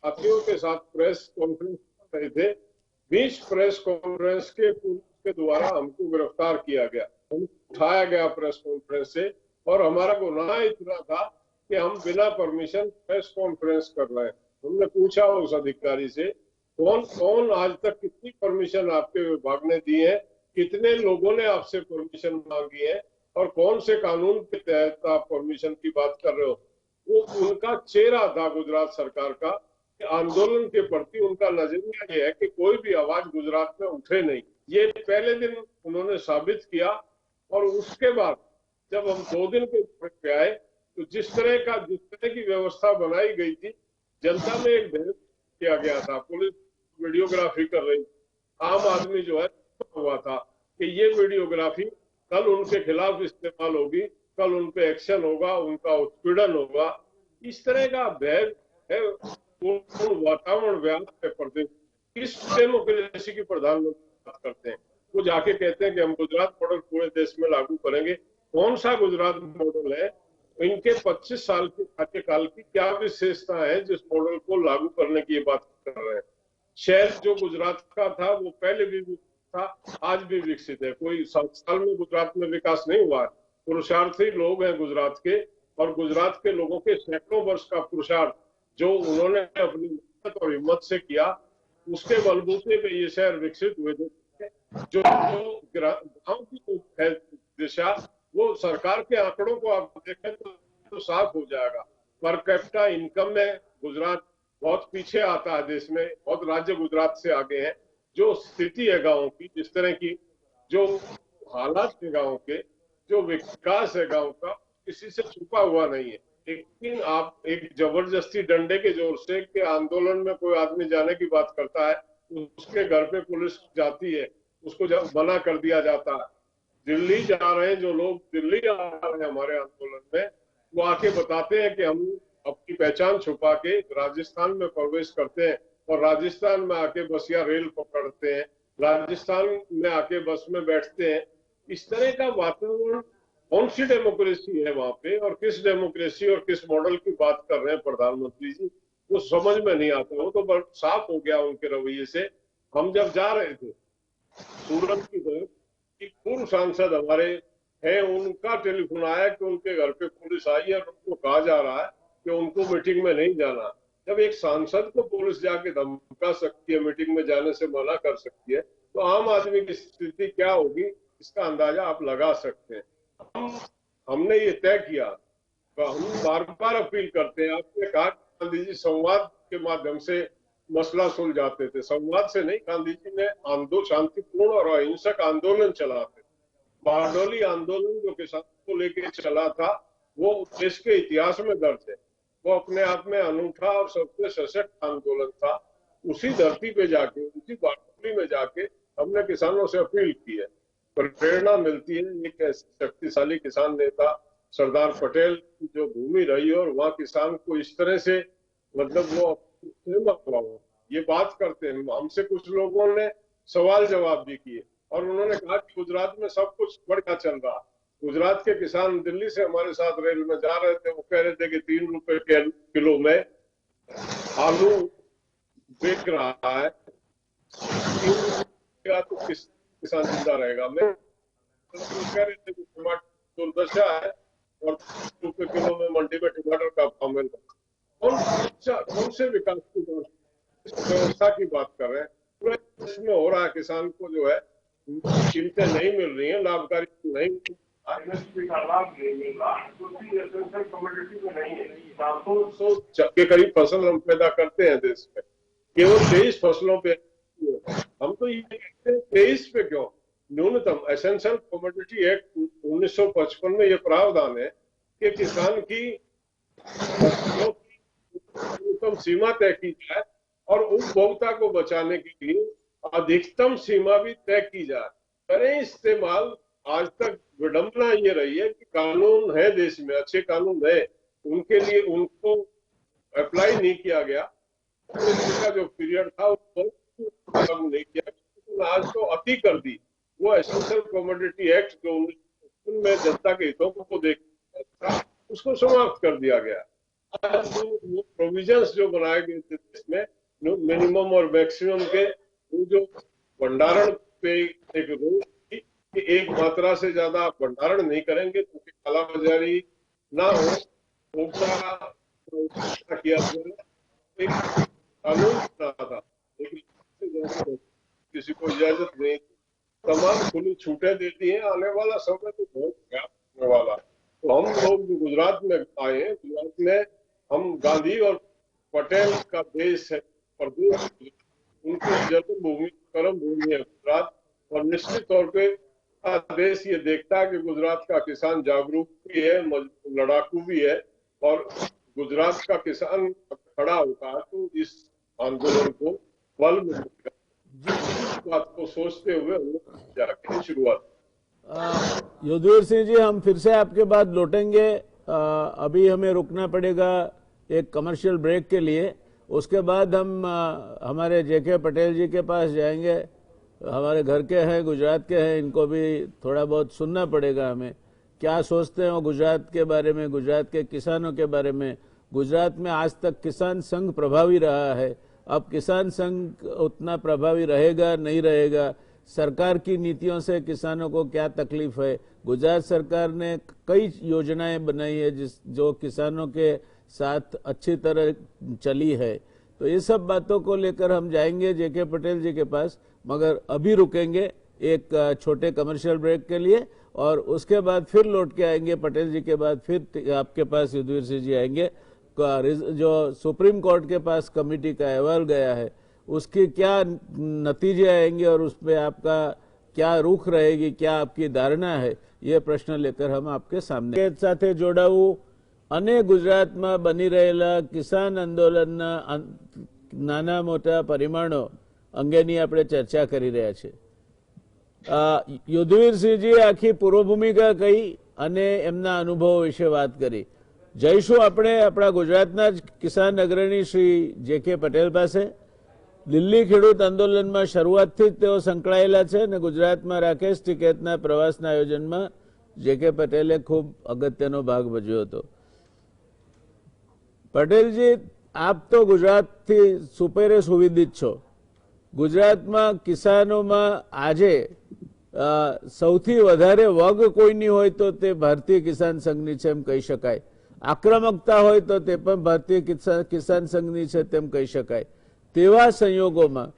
Speaker 2: साथियों के साथ प्रेस कॉन्फ्रेंस कर रहे थे, 20 प्रेस कॉन्फ्रेंस के पुलिस के द्वारा हमको गिरफ्तार किया गया, हम उठाया गया प्रेस कॉन्फ्रेंस से। और हमारा गुनाह इतना था कि हम बिना परमिशन प्रेस कॉन्फ्रेंस कर रहे हैं। हमने पूछा उस अधिकारी से, कौन कौन आज तक कितनी परमिशन आपके विभाग ने दी है, कितने लोगों ने आपसे परमिशन मांगी है, और कौन से कानून के तहत आप परमिशन की बात कर रहे हो। वो उनका चेहरा था गुजरात सरकार का, कि आंदोलन के प्रति उनका नजरिया ये है कि कोई भी आवाज गुजरात में उठे नहीं। ये पहले दिन उन्होंने साबित किया। और उसके बाद जब हम 2 दिन पे आए तो जिस तरह की व्यवस्था बनाई गई थी, जनता में एक भय किया गया था। पुलिस वीडियोग्राफी कर रही, आम आदमी जो है हुआ था कि ये वीडियोग्राफी कल उनके खिलाफ इस्तेमाल होगी, कल उन पे एक्शन होगा, उनका उत्पीड़न होगा। इस तरह का भय है, वातावरण व्याप्त है प्रदेश। किस डेमोक्रेसी की प्रधानमंत्री बात करते हैं, वो जाके कहते हैं कि हम गुजरात मॉडल पूरे देश में लागू करेंगे। कौन सा गुजरात मॉडल है? इनके 25 साल के कार्यकाल की क्या विशेषता है जिस मॉडल को लागू करने की बात कर रहे हैं? शहर जो गुजरात का था वो पहले भी था, आज भी विकसित है। कोई 7 साल में गुजरात में विकास नहीं हुआ। पुरुषार्थी लोग हैं गुजरात के, और गुजरात के लोगों के सैकड़ों वर्ष का पुरुषार्थ जो उन्होंने अपनी मेहनत और हिम्मत से किया, उसके बलबूते पे ये शहर विकसित हुए थे। जो गांव की है दिशा, तो सरकार के आंकड़ों को आप देखें तो साफ हो जाएगा। पर कैपिटा इनकम में गुजरात बहुत पीछे आता है देश में, बहुत राज्य गुजरात से आगे हैं। जो स्थिति है गांव की, जिस तरह की जो हालात है गांव के, जो विकास है गांव का, किसी से छुपा हुआ नहीं है। लेकिन आप एक जबरदस्ती डंडे के जोर से कि आंदोलन में कोई आदमी जाने की बात करता है, उसके घर पे पुलिस जाती है, उसको मना कर दिया जाता है। दिल्ली जा रहे हैं जो लोग, दिल्ली आ रहे हैं हमारे आंदोलन में, वो आके बताते हैं कि हम अपनी पहचान छुपा के राजस्थान में प्रवेश करते हैं और राजस्थान में आके बस या रेल पकड़ते हैं, राजस्थान में आके बस में बैठते हैं। इस तरह का वातावरण, कौन सी डेमोक्रेसी है वहां पे, और किस डेमोक्रेसी और किस मॉडल की बात कर रहे हैं प्रधानमंत्री जी, वो समझ में नहीं आता। वो तो साफ हो गया उनके रवैये से। हम जब जा रहे थे सूरत की तरफ, पूर्व सांसद हमारे हैं, उनका टेलीफोन आया कि उनके घर पे पुलिस आई है और उनको कहा जा रहा है कि उनको मीटिंग में नहीं जाना। जब एक सांसद को पुलिस जाके धमका सकती है, मीटिंग में जाने से मना कर सकती है, तो आम आदमी की स्थिति क्या होगी इसका अंदाजा आप लगा सकते हैं। हमने ये तय किया, तो हम बार बार अपील करते हैं। आपने कहा कि गांधी जी संवाद के माध्यम से मसला सुलझाते थे, संवाद से नहीं। गांधी जी ने शांतिपूर्ण और अहिंसक आंदोलन चलाते। बारडोली आंदोलन जो किसानों को लेकर चला था, वो देश के इतिहास में दर्ज है। वो अपने आप में अनूठा और सबसे सशक्त आंदोलन था। उसी धरती पे जाके, उसी बारडोली में जाके हमने किसानों से अपील की है। प्रेरणा मिलती है। एक ऐसे शक्तिशाली किसान नेता सरदार पटेल की जो भूमि रही है, और वहाँ किसान को इस तरह से, मतलब वो ये बात करते हैं। हमसे कुछ लोगों ने सवाल जवाब भी किए और उन्होंने कहा कि गुजरात में सब कुछ बढ़िया चल रहा। गुजरात के किसान दिल्ली से हमारे साथ रेल में जा रहे थे, वो कह रहे थे कि 3 रुपए किलो में आलू बिक रहा है, तो किसान जिंदा रहेगा। मैं कह रहे थे कि टमाटर दुर्दशा है और 3 रुपए किलो में मंडी में टमाटर का भाव मिल रहा है। कौन से विकास की व्यवस्था की बात कर रहे हैं? पूरे देश में हो रहा है, किसान को जो है कीमतें नहीं मिल रही है, लाभकारी नहीं, एमएसपी का लाभ नहीं मिल रहा, कमोडिटी में नहीं है। 400 के करीब फसल हम पैदा करते हैं देश में, केवल 23 फसलों पे। हम तो ये कहते हैं 23 पे क्यों? न्यूनतम एसेंशियल कमोडिटी एक्ट 1955 में ये प्रावधान है कि किसान की न्यूनतम सीमा तय की जाए और उपभोक्ता को बचाने के लिए अधिकतम सीमा भी तय की जाए। करें इस्तेमाल। आज तक विडंबना ये रही है कि कानून है देश में, अच्छे कानून है, उनके लिए उनको अप्लाई नहीं किया गया। का जो पीरियड था उसको लागू नहीं किया, आज तो अति कर दी। वो एसेंशियल कमोडिटी एक्ट जो में जनता के हितों को देखता उसको समाप्त कर दिया गया। प्रोविजंस जो बनाए गए थे इसमें मिनिमम और मैक्सिमम के, जो भंडारण पे एक रूल थी कि एक मात्रा से ज्यादा आप भंडारण नहीं करेंगे तो कालाबाजारी ना हो, किया एक कानून बना था, लेकिन किसी को इजाजत नहीं। तमाम खुली छूटें देती हैं। आने वाला समय तो बहुत होने वाला। तो हम लोग जो गुजरात में आए हैं, गुजरात में हम गांधी और पटेल का देश है, प्रदेश, उनकी जन्मभूमि कर्म भूमि है गुजरात। और निश्चित तौर पे देश ये देखता है कि गुजरात का किसान जागरूक भी है, लड़ाकू भी है, और गुजरात का किसान खड़ा होता है तो इस आंदोलन को बल मिलेगा। जिस बात को सोचते हुए जाके शुरुआत।
Speaker 1: युद्धवीर सिंह जी, हम फिर से आपके बाद लौटेंगे। अभी हमें रुकना पड़ेगा एक कमर्शियल ब्रेक के लिए। उसके बाद हम हमारे जेके पटेल जी के पास जाएंगे। हमारे घर के हैं, गुजरात के हैं, इनको भी थोड़ा बहुत सुनना पड़ेगा हमें, क्या सोचते हैं वो गुजरात के बारे में, गुजरात के किसानों के बारे में। गुजरात में आज तक किसान संघ प्रभावी रहा है, अब किसान संघ उतना प्रभावी रहेगा नहीं रहेगा, सरकार की नीतियों से किसानों को क्या तकलीफ है। गुजरात सरकार ने कई योजनाएं बनाई है जो किसानों के साथ अच्छी तरह चली है। तो ये सब बातों को लेकर हम जाएंगे जेके पटेल जी के पास, मगर अभी रुकेंगे एक छोटे कमर्शियल ब्रेक के लिए और उसके बाद फिर लौट के आएंगे, पटेल जी के बाद फिर आपके पास युद्धवीर सिंह जी आएंगे। जो सुप्रीम कोर्ट के पास कमेटी का अहवाल गया है उसके क्या नतीजे आएंगे और उसमें आपका क्या रुख रहेगी, क्या आपकी धारणा है, ये प्रश्न लेकर हम आपके सामने સાથે જોડાવું અને ગુજરાતમાં બની રહેલા કિસાન આંદોલનના નાના મોટા પરિમાણો અંગેની આપણે ચર્ચા કરી રહ્યા છીએ। યુદ્ધવીરસિંહજીએ આખી પૂર્વભૂમિકા કહી અને એમના અનુભવો વિશે વાત કરી। જઈશું આપણે આપણા ગુજરાતના જ કિસાન અગ્રણી શ્રી જે.કે. પટેલ પાસે। દિલ્હી ખેડૂત આંદોલનમાં શરૂઆતથી જ તેઓ સંકળાયેલા છે અને ગુજરાતમાં રાકેશ ટિકેતના પ્રવાસના આયોજનમાં જે.કે. પટેલે ખૂબ અગત્યનો ભાગ ભજવ્યો હતો। પટેલજી, આપ તો ગુજરાતથી સુપેરે સુવિદિત છો। ગુજરાતમાં કિસાનોમાં આજે સૌથી વધારે વગ કોઈની હોય તો તે ભારતીય કિસાન સંઘની છે એમ કહી શકાય। આક્રમકતા હોય તો તે પણ ભારતીય કિસાન સંઘની છે તેમ કહી શકાય। તેવા સંયોગોમાં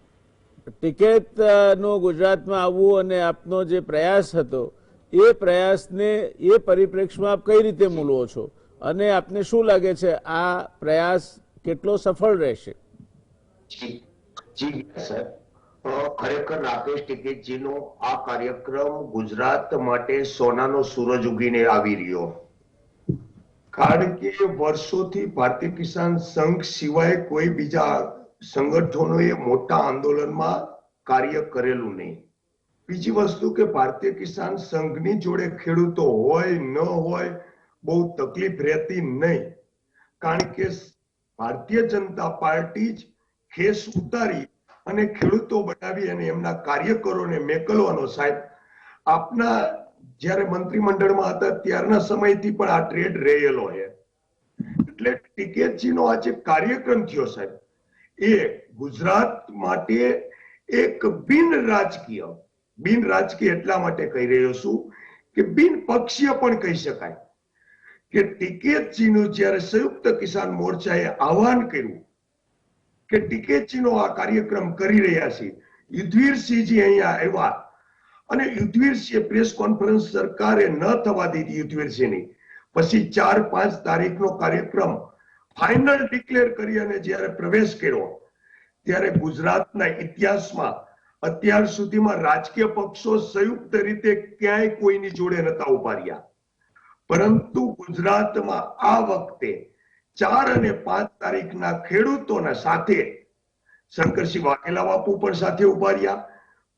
Speaker 1: ટિકેતનું ગુજરાતમાં આવવું અને આપનો જે પ્રયાસ હતો એ પ્રયાસને એ પરિપ્રેક્ષમાં આપ કઈ રીતે મૂલવો છો અને આપને શું લાગે છે આ પ્રયાસ કેટલો સફળ રહેશે?
Speaker 3: જી સર, ખરેખર રાકેશ ટિકેતજીનો આ કાર્યક્રમ ગુજરાત માટે સોનાનો સૂરજ ઉગીને આવી રહ્યો, કારણ કે વર્ષોથી ભારતીય કિસાન સંઘ સિવાય કોઈ બીજા સંગઠનોએ મોટા આંદોલનમાં કાર્ય કરેલું નહીં। બીજી વસ્તુ કે ભારતીય કિસાન સંઘની જોડે ખેડૂતો હોય ન હોય બહુ તકલીફ રહેતી નહીં, કારણ કે ભારતીય જનતા પાર્ટી જ ખેસ ઉતારી અને ખેડૂતો બનાવી અને એમના કાર્યકરોને મેકલવાનો। સાહેબ, આપના જ્યારે મંત્રીમંડળમાં હતા ત્યારના સમયથી પણ આ ટ્રેડ રહેલો છે। એટલે ટિકેતજીનો આ જે કાર્યક્રમ થયો સાહેબ, એ ગુજરાત માટે એક બિન રાજકીય એટલા માટે કહી રહ્યો છું કે બિન પક્ષીય પણ કહી શકાય કે ટિકેતજીનું જ્યારે સંયુક્ત કિસાન મોરચાએ આહવાન કર્યું કે ટિકેતજીનો આ કાર્યક્રમ કરી રહ્યા છે, યુદ્ધવીરસિંહજી અહીંયા આવ્યા અને યુદ્ધવીરસિંહે પ્રેસ કોન્ફરન્સ સરકારે ન થવા દીધી યુદ્ધવીરસિંહની, પછી 4-5 તારીખનો કાર્યક્રમ ફાઇનલ ડિક્લેર કરી અને જ્યારે પ્રવેશ કર્યો ત્યારે ગુજરાતના ઇતિહાસમાં અત્યાર સુધીમાં રાજકીય પક્ષો સંયુક્ત રીતે ક્યાંય કોઈની જોડે નતા ઉભા રહ્યા, પરંતુ ગુજરાતમાં આ વખતે 4 અને 5 તારીખના ખેડૂતોના સાથે શંકરસિંહ વાઘેલા બાપુ પણ સાથે ઉભા રહ્યા,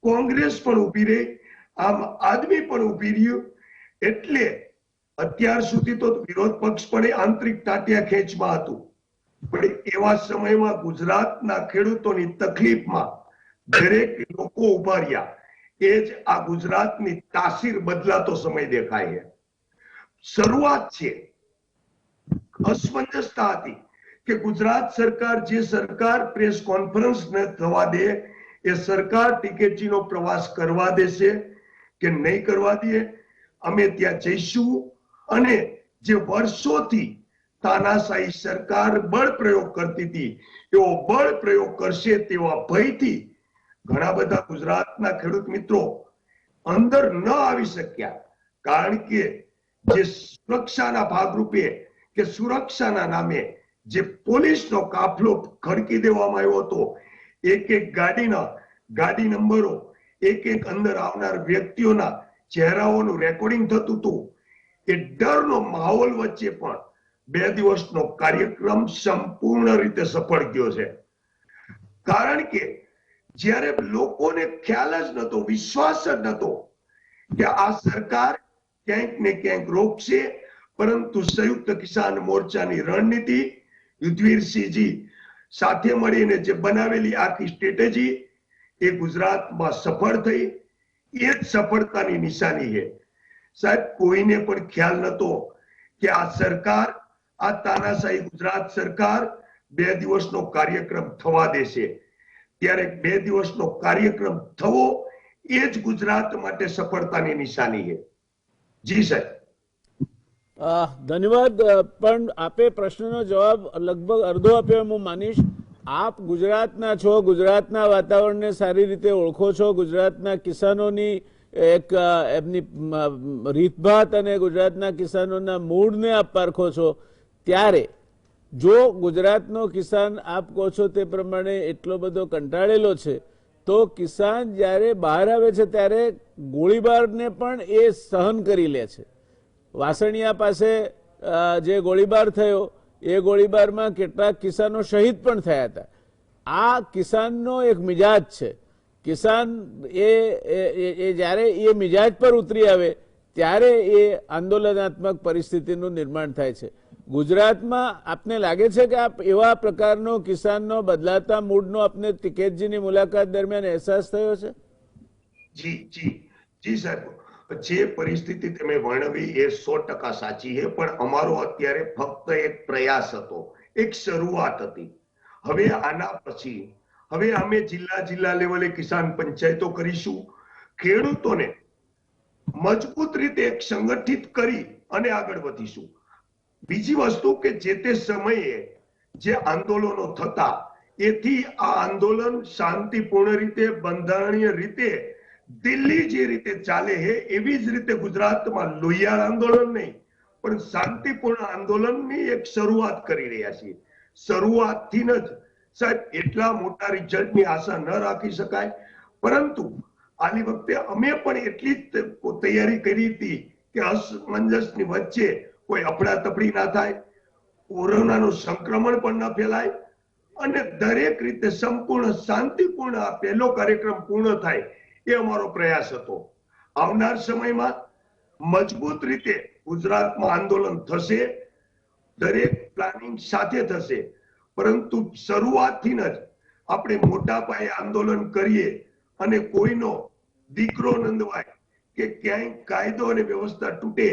Speaker 3: કોંગ્રેસ પણ ઉભી રહી, આમ આદમી પણ ઉભી રહ્યું। એટલે અત્યાર સુધી તો વિરોધ પક્ષ પણ આંતરિક તાટિયા ખેંચમાં હતું, પણ એવા સમયમાં ગુજરાતના ખેડૂતોની તકલીફમાં દરેક લોકો ઉભા રહ્યા। એ જ આ ગુજરાતની તાસીર બદલાતો સમય દેખાય છે। શરૂઆત છે, અસમંજસતા હતી કે ગુજરાત સરકાર જે સરકાર પ્રેસ કોન્ફરન્સ ન થવા દે એ સરકાર ટિકેતજીનો પ્રવાસ કરવા દેશે કે નહીં કરવા દે, અમે ત્યાં જઈશું અને જે વર્ષોથી તાનાશાહી સરકાર બળ પ્રયોગ કરતી હતી એવો બળ પ્રયોગ કરશે તેવા ભયથી ઘણા બધા ગુજરાતના ખેડૂત મિત્રો અંદર ન આવી શક્યા, કારણ કે જે સુરક્ષાના ભાગરૂપે કે સુરક્ષાના નામે જે પોલીસનો કાફલો ખડકી દેવામાં આવ્યો હતો, એક ગાડી નંબરો, એક અંદર આવનાર વ્યક્તિઓના ચહેરાઓનું રેકોર્ડિંગ થતું હતું। એ ડરનો માહોલ વચ્ચે પણ 2 દિવસનો કાર્યક્રમ સંપૂર્ણ રીતે સફળ ગયો છે, કારણ કે જ્યારે લોકોને ખ્યાલ જ નતો, વિશ્વાસ જ નતો કે આ સરકાર ક્યાંક ને ક્યાંક રોકશે, પરંતુ સંયુક્ત કિસાન મોરચાની રણનીતિ, યુદ્ધવીરસિંહજી સાથે મળીને જે બનાવેલી આખી સ્ટ્રેટેજી એ ગુજરાતમાં સફળ થઈ। એ જ સફળતાની નિશાની છે સાહેબ। કોઈને પણ ખ્યાલ નતો કે આ સરકાર, આ તાનાશાહી ગુજરાત સરકાર 2 દિવસનો કાર્યક્રમ થવા દેશે, ત્યારે 2 દિવસનો કાર્યક્રમ થવો એ જ ગુજરાત માટે સફળતાની નિશાની છે। જી સાહેબ।
Speaker 1: ધન્યવાદ। પણ આપે પ્રશ્નનો જવાબ લગભગ અડધો આપ્યો હું માનીશ। આપ ગુજરાતના છો, ગુજરાતના વાતાવરણને સારી રીતે ઓળખો છો, ગુજરાતના કિસાનોની એક એમની રીતભાત અને ગુજરાતના કિસાનોના મૂળને આપ પારખો છો, ત્યારે જો ગુજરાતનો કિસાન આપ કહો છો તે પ્રમાણે એટલો બધો કંટાળેલો છે, તો કિસાન જ્યારે બહાર આવે છે ત્યારે ગોળીબારને પણ એ સહન કરી લે છે. વાસણિયા પાસે જે ગોળીબાર થયો એ ગોળીબારમાં કેટલાક કિસાનો શહીદ પણ થયા હતા. આ કિસાનનો એક મિજાજ છે. કિસાન એ જ્યારે એ મિજાજ પર ઉતરી આવે ત્યારે એ આંદોલનાત્મક પરિસ્થિતિનું નિર્માણ થાય છે. ગુજરાતમાં આપને લાગે છે કે આપ એવા પ્રકારનો કિસાનનો બદલાતા મૂડનો આપને ટિકેતજીની મુલાકાત દરમિયાન અહેસાસ થયો છે?
Speaker 3: જી જી જી સાહેબ, જે પરિસ્થિતિ તમે વર્ણવી એ 100% સાચી છે, પણ અમારો અત્યારે ફક્ત એક પ્રયાસ હતો, એક શરૂઆત હતી. હવે આના પછી હવે અમે જિલ્લા લેવલે કિસાન પંચાયતો કરીશું, ખેડૂતોને મજબૂત રીતે એક સંગઠિત કરી અને આગળ વધીશું. બીજી વસ્તુ કે જે તે સમયે જે આંદોલનો થતા એથી આ આંદોલન શાંતિપૂર્ણ રીતે, બંધારણીય રીતે દિલ્હી જે રીતે ચાલે છે એવી જ રીતે ગુજરાતમાં લોહિયાળ આંદોલન નહીં પણ શાંતિપૂર્ણ આંદોલનની એક શરૂઆત કરી રહ્યા છીએ. શરૂઆતથી જ સાહેબ એટલા મોટા રિઝલ્ટની આશા ન રાખી શકાય, પરંતુ આની વખતે અમે પણ એટલી જ તૈયારી કરી હતી કે અસમંજસની વચ્ચે કોઈ અફડાતફડી ના થાય, કોરોનાનું સંક્રમણ પણ ન ફેલાય અને દરેક રીતે સંપૂર્ણ શાંતિપૂર્ણ આ પહેલો કાર્યક્રમ પૂર્ણ થાય એ અમારો પ્રયાસ હતો. આવનાર સમયમાં મજબૂત રીતે ગુજરાતમાં આંદોલન થશે, દરેક પ્લાનિંગ સાથે થશે, પરંતુ શરૂઆતથી જ આપણે મોટા પાયે આંદોલન કરીએ અને કોઈનો દીકરો નંદવાય કે ક્યાંય કાયદો અને વ્યવસ્થા તૂટે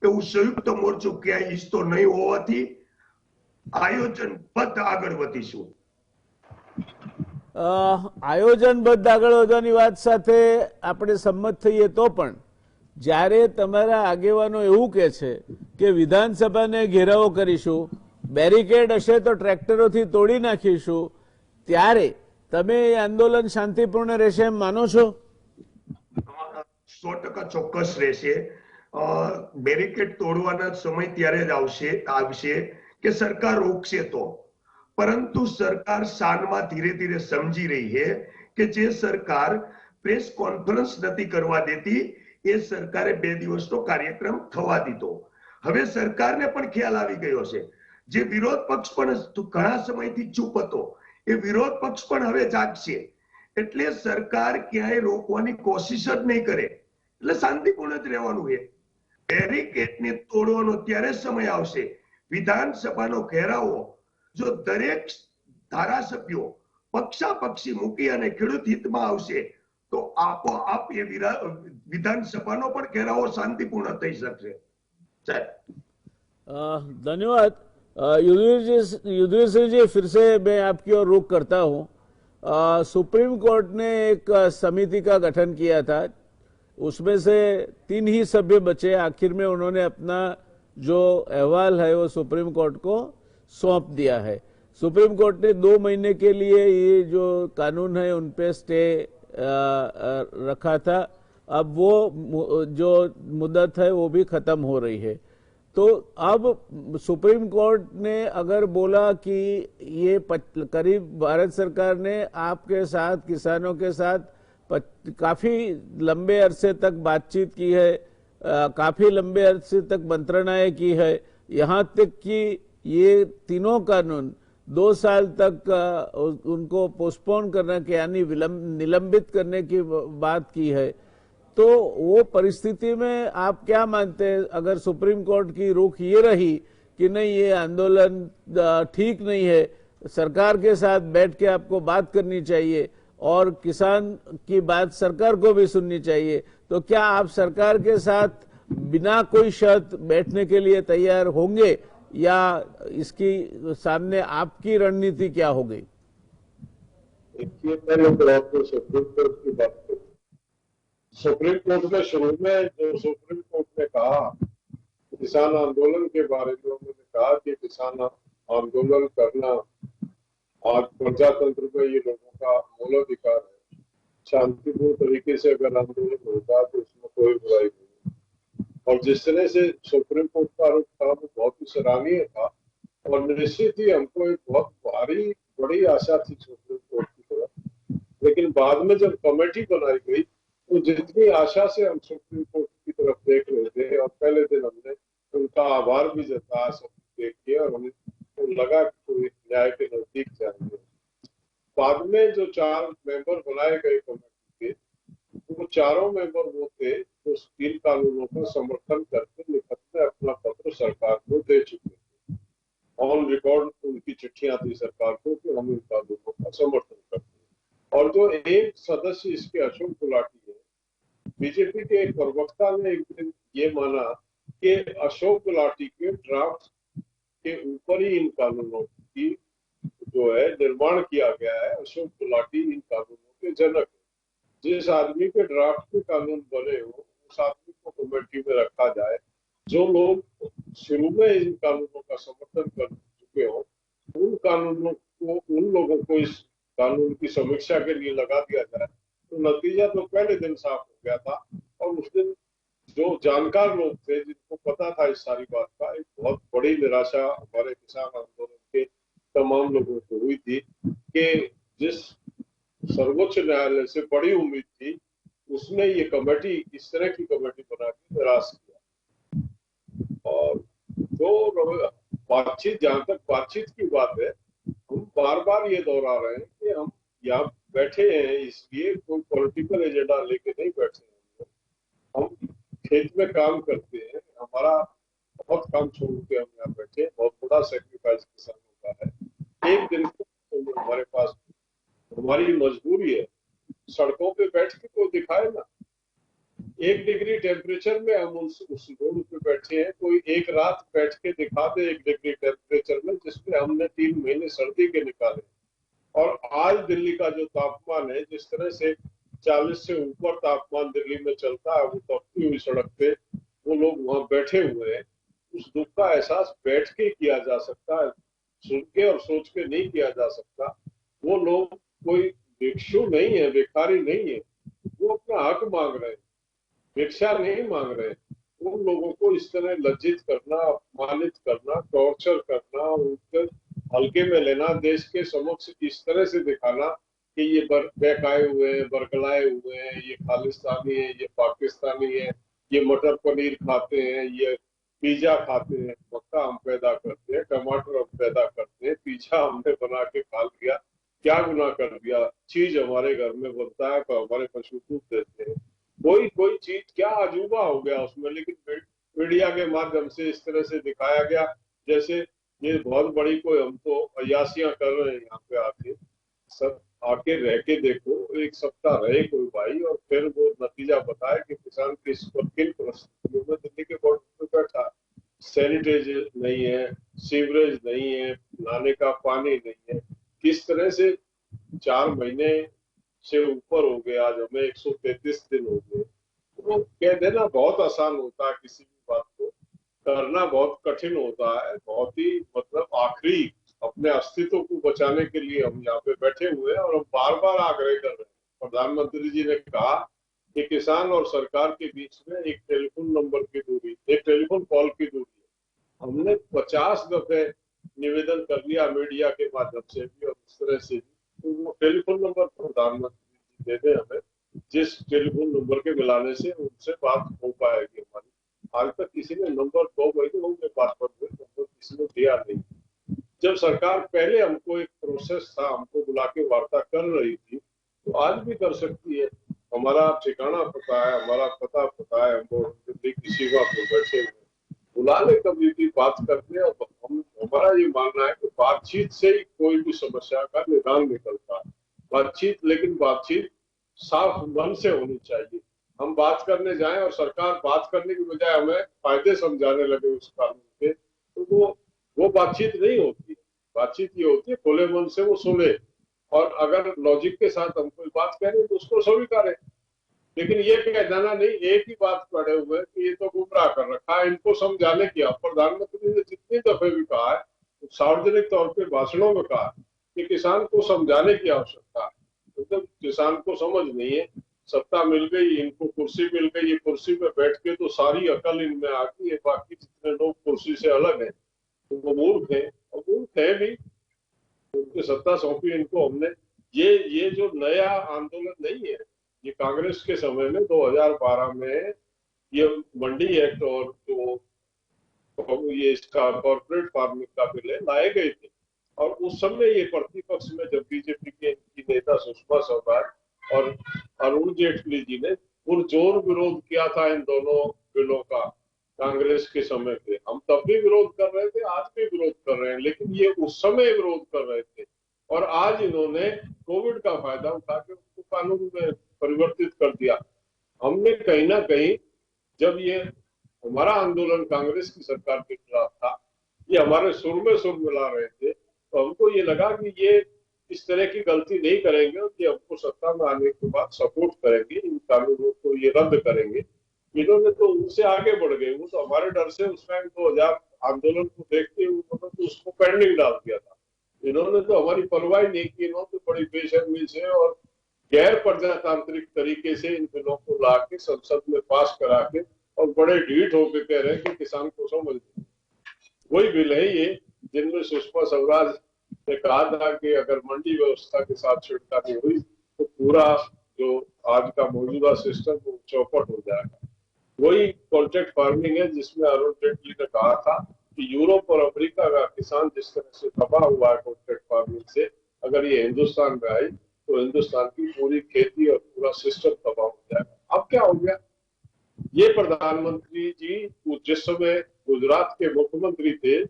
Speaker 3: એવું સંયુક્ત મોરચો ક્યાંય ઈચ્છતો નહીં હોવાથી આયોજનબદ્ધ આગળ વધીશું.
Speaker 1: આયોજનબદ્ધ આગળ વધવાની વાત સાથે આપણે સંમત થઈએ તો પણ જ્યારે તમારા આગેવાનો એવું કહે છે કે વિધાનસભાને ઘેરાવો કરીશું, બેરિકેડ હશે તો ટ્રેક્ટરોથી તોડી નાખીશું, ત્યારે તમે એ આંદોલન શાંતિપૂર્ણ રહેશે એમ માનો છો?
Speaker 3: 100% ચોક્કસ રહેશે. બેરિકેડ તોડવાના સમય ત્યારે જ આવશે કે સરકાર રોકશે તો, પરંતુ સરકાર શાનમાં ધીરે ધીરે સમજી રહી છે કે જે સરકાર પ્રેસ કોન્ફરન્સ નથી કરવા દેતી એ સરકારે 2 દિવસનો કાર્યક્રમ થવા દીધો. હવે સરકારને પણ ખ્યાલ આવી ગયો છે, જે વિરોધ પક્ષ પણ ઘણા સમયથી ચૂપ હતો એ વિરોધ પક્ષ પણ હવે જાગશે. એટલે સરકાર ક્યાંય રોકવાની કોશિશ જ નહીં કરે, એટલે શાંતિપૂર્ણ જ રહેવાનું છે. બેરિકેડને તોડવાનો ત્યારે સમય આવશે, વિધાનસભાનો ઘેરાવો જો દરેક ધારાસભ્યો પક્ષાપક્ષી મૂકી અને ખેડૂત હિતમાં આવશે તો આપોઆપ એ વિધાનસભાનો પણ ઘેરાવો શાંતિપૂર્ણ થઈ શકશે.
Speaker 1: धन्यवाद युद्धवीर सिंह जी, फिर से मैं आपकी ओर रुख करता हूँ. सुप्रीम कोर्ट ने एक समिति का गठन किया था, उसमें से 3 ही सभ्य बचे. आखिर में उन्होंने अपना जो अहवाल है वो सुप्रीम कोर्ट को सौंप दिया है. सुप्रीम कोर्ट ने 2 महीने के लिए ये जो कानून है उन पे स्टे रखा था. अब वो जो मुद्दत है वो भी खत्म हो रही है. तो अब सुप्रीम कोर्ट ने अगर बोला कि ये करीब भारत सरकार ने आपके साथ, किसानों के साथ काफी लंबे अरसे तक बातचीत की है, काफी लंबे अरसे तक मंत्रणाएं की है, यहाँ तक कि ये तीनों कानून 2 साल तक उनको पोस्टपोन करने के यानी निलंबित करने की बात की है. तो वो परिस्थिति में आप क्या मानते हैं, अगर सुप्रीम कोर्ट की रुख ये रही कि नहीं ये आंदोलन ठीक नहीं है, सरकार के साथ बैठ के आपको बात करनी चाहिए और किसान की बात सरकार को भी सुननी चाहिए, तो क्या आप सरकार के साथ बिना कोई शर्त बैठने के लिए तैयार होंगे या इसकी सामने आपकी रणनीति क्या हो गई?
Speaker 2: देखिए, पहले तो आपको सुप्रीम कोर्ट की बात करूं. सुप्रीम कोर्ट में शुरू में जो सुप्रीम कोर्ट ने कहा किसान आंदोलन के बारे में, उन्होंने कहा कि किसान आंदोलन करना आज प्रजातंत्र में ये लोगों का मूल अधिकार है. शांतिपूर्ण तरीके से अगर आंदोलन होता तो उसमें कोई बुराई नहीं। और जिस तरह से सुप्रीम कोर्ट का रुख था वो बहुत ही सराहनीय था, और निश्चित ही हमको एक बहुत भारी बड़ी आशा थी सुप्रीम कोर्ट की तरफ। लेकिन बाद में जब कमेटी बनाई गई तो जितनी आशा से हम सुप्रीम कोर्ट की तरफ देख रहे थे, और पहले दिन हमने उनका आभार भी जताया सब देख के, और हमें तो लगा कि कोई न्याय के नजदीक जाएंगे। बाद में जो 4 मेंबर बनाए गए कमेटी के, वो चारों मेंबर वो थे जो 3 कानूनों का समर्थन करके लिखत में अपना पत्र सरकार को दे चुके थे। ऑन रिकॉर्ड उनकी चिट्ठियां थी सरकार को कि हम इन कानूनों का समर्थन करते हैं। और जो एक सदस्य इसके अशोक गुलाटी है, बीजेपी के एक प्रवक्ता ने एक दिन ये माना कि अशोक गुलाटी के ड्राफ्ट के ऊपर ही इन कानूनों की जो है निर्माण किया गया है। अशोक गुलाटी इन कानूनों के जनक है। जिस आदमी के ड्राफ्ट के कानून बने हो उस आदमी को कमेटी में रखा जाए। जो लोग शुरू में इन कानूनों का समर्थन कर चुके हो, उन कानूनों को, उन लोगों को इस कानून की समीक्षा के लिए लगा दिया जाए, तो नतीजा तो पहले दिन साफ हो गया था। और उस दिन जो जानकार लोग थे जिनको पता था इस सारी बात का, एक बहुत बड़ी निराशा हमारे किसान आंदोलन के तमाम लोगों को हुई थी कि जिस सर्वोच्च न्यायालय से बड़ी उम्मीद थी, उसने ये कमेटी, इस तरह की कमेटी बना के निराश किया। और तो बातचीत, जहां तक बातचीत की बात है, हम बार बार ये दोहरा रहे हैं कि हम यहाँ बैठे हैं इसलिए कोई पॉलिटिकल एजेंडा लेके नहीं बैठे हैं। हम खेत में काम करते हैं, हमारा बहुत काम छोड़ के हम यहाँ बैठे, बहुत बड़ा सेक्रीफाइस किसानों का है। एक दिन तो हमारे पास, हमारी मजबूरी है, सड़कों पे बैठ के कोई दिखाए ना। 1 डिग्री टेम्परेचर में हम उस रोड पे बैठे हैं, कोई एक रात बैठ के दिखा दे 1 डिग्री टेम्परेचर में, जिसमें हमने 3 महीने सर्दी के निकाले। और आज दिल्ली का जो तापमान है, जिस तरह से 40 से ऊपर तापमान दिल्ली में चलता है, वो तपती हुई सड़क पे वो लोग वहां बैठे हुए हैं। उस दुख का एहसास बैठ के किया जा सकता है, सुन के और सोच के नहीं किया जा सकता। वो लोग कोई भिक्षु नहीं है, भिखारी नहीं है, वो अपना हक मांग रहे हैं, भिक्षा नहीं मांग रहे हैं। उन लोगों को इस तरह लज्जित करना, अपमानित करना, टॉर्चर करना, उनके हल्के में लेना, देश के समक्ष इस तरह से दिखाना कि ये बहकाए हुए हैं, बरगलाए हुए हैं, ये खालिस्तानी है, ये पाकिस्तानी है, ये मटर पनीर खाते हैं, ये पिज्जा खाते हैं। मक्का हम पैदा करते हैं, टमाटर हम पैदा करते हैं, पिज्जा हमने बना के खा लिया, क्या गुनाह कर दिया? चीज हमारे घर में बनता है तो हमारे पशु दूध देते हैं। कोई कोई चीज क्या अजूबा हो गया उसमें, लेकिन मीडिया के माध्यम से इस तरह से दिखाया गया जैसे ये बहुत बड़ी कोई हम तो अयासियां कर रहे हैं। यहाँ पे आके सब आके रह के देखो, 1 सप्ताह रहे कोई भाई, और फिर वो नतीजा बताए कि किसान किस पर किन परिस्थितियों में दिल्ली के बॉर्डर पे बैठा। सैनिटाइज नहीं है, सीवरेज नहीं है, नहाने का पानी नहीं है। किस तरह से 4 महीने से ऊपर हो गए, आज हमें 133 दिन हो गए। तो कह देना बहुत आसान होता है, किसी भी बात को करना बहुत कठिन होता है। बहुत ही मतलब आखिरी अपने अस्तित्व को बचाने के लिए हम यहाँ पे बैठे हुए हैं, और हम बार बार आग्रह कर रहे हैं। प्रधानमंत्री जी ने कहा कि किसान और सरकार के बीच में एक टेलीफोन नंबर की दूरी, एक टेलीफोन कॉल की दूरी है। हमने 50 दफे निवेदन कर लिया मीडिया के माध्यम से भी और इस तरह से भी। तो वो टेलीफोन नंबर प्रधानमंत्री जी दे दें हमें, जिस टेलीफोन नंबर के मिलाने से उनसे बात हो पाएगी हमारी। आज तक किसी ने नंबर 2 महीने हो गए बात पर, नंबर किसी ने दिया नहीं। जब सरकार पहले हमको एक प्रोसेस था, हमको बुला के वार्ता कर रही थी, तो आज भी कर सकती है। हमारा ठिकाना पता है, हमारा पता पता है, हम दिल्ली की सीमा पर बैठे हुए, बुला ले कभी भी बात करते। और हमारा ये मानना है कि बातचीत से ही कोई भी समस्या का निदान निकलता है। बातचीत, लेकिन बातचीत साफ मन से होनी चाहिए। हम बात करने जाएं और सरकार बात करने की बजाय हमें फायदे समझाने लगे उस कानून के, तो वो बातचीत नहीं होती। बातचीत ये होती है खुले मन से वो सुने, और अगर लॉजिक के साथ हम कोई बात कह रहे हैं तो उसको स्वीकारें। लेकिन ये कह देना नहीं, एक ही बात पड़े हुए कि ये तो गुमराह कर रखा है, इनको समझाने की। प्रधानमंत्री ने जितनी दफे भी कहा है, सार्वजनिक तौर पे भाषणों में कहा कि किसान को समझाने की आवश्यकता है। मतलब किसान को समझ नहीं है, सत्ता मिल गई, इनको कुर्सी मिल गई, ये कुर्सी पे बैठ के तो सारी अकल इनमें आ गई है, बाकी जितने लोग कुर्सी से अलग हैं तो वो मूर्ख है, और मूर्ख है भी, उनकी सत्ता सौंपी इनको हमने। ये जो नया आंदोलन नहीं है, ये कांग्रेस के समय में 2012 में ये मंडी एक्ट और जो ये इसका कॉर्पोरेट फार्मिंग का बिल लाए गए थे, और उस समय ये प्रतिपक्ष में जब बीजेपी के इनकी नेता सुषमा स्वराज और अरुण जेटली जी ने पुरजोर विरोध किया था इन दोनों बिलों का कांग्रेस के समय पे, हम तब भी विरोध कर रहे थे, आज भी विरोध कर रहे हैं, लेकिन ये उस समय विरोध कर रहे थे, और आज इन्होंने कोविड का फायदा उठा के उसको कानून में परिवर्तित कर दिया। हमने कहीं ना कहीं, जब ये हमारा आंदोलन कांग्रेस की सरकार के खिलाफ था, ये हमारे सुर में सुर मिला रहे थे, तो हमको ये लगा कि ये इस तरह की गलती नहीं करेंगे और ये हमको सत्ता में आने के बाद सपोर्ट करेंगे, इन कानूनों को ये रद्द करेंगे। इन्होंने तो उनसे आगे बढ़ गए, वो तो हमारे डर से उस टाइम 2000 आंदोलन को देखते हुए उन्होंने तो उसको पेंडिंग डाल दिया था। इन्होंने तो हमारी परवाह नहीं की, इन्होंने तो बड़ी बेशर्मी से और गैर प्रजातांत्रिक तरीके से इन बिलों को ला के संसद में पास करा के और बड़े ढीठ होकर कह रहे हैं कि किसान को समझ नहीं। वही बिल है ये जिनमें सुषमा स्वराज ने कहा था कि अगर मंडी व्यवस्था के साथ छिड़कानी हुई तो पूरा जो आज का मौजूदा सिस्टम वो चौपट हो जाएगा। वही कॉन्ट्रैक्ट फार्मिंग है जिसमें अरुण जेटली ने कहा था कि यूरोप और अमेरिका का किसान जिस तरह से तबाह हुआ है कॉन्ट्रैक्ट फार्मिंग से, अगर ये हिंदुस्तान में आई तो हिंदुस्तान की पूरी खेती और पूरा सिस्टम तबाह हो जाएगा। अब क्या हो गया, ये प्रधानमंत्री जी जिस समय गुजरात के मुख्यमंत्री थे,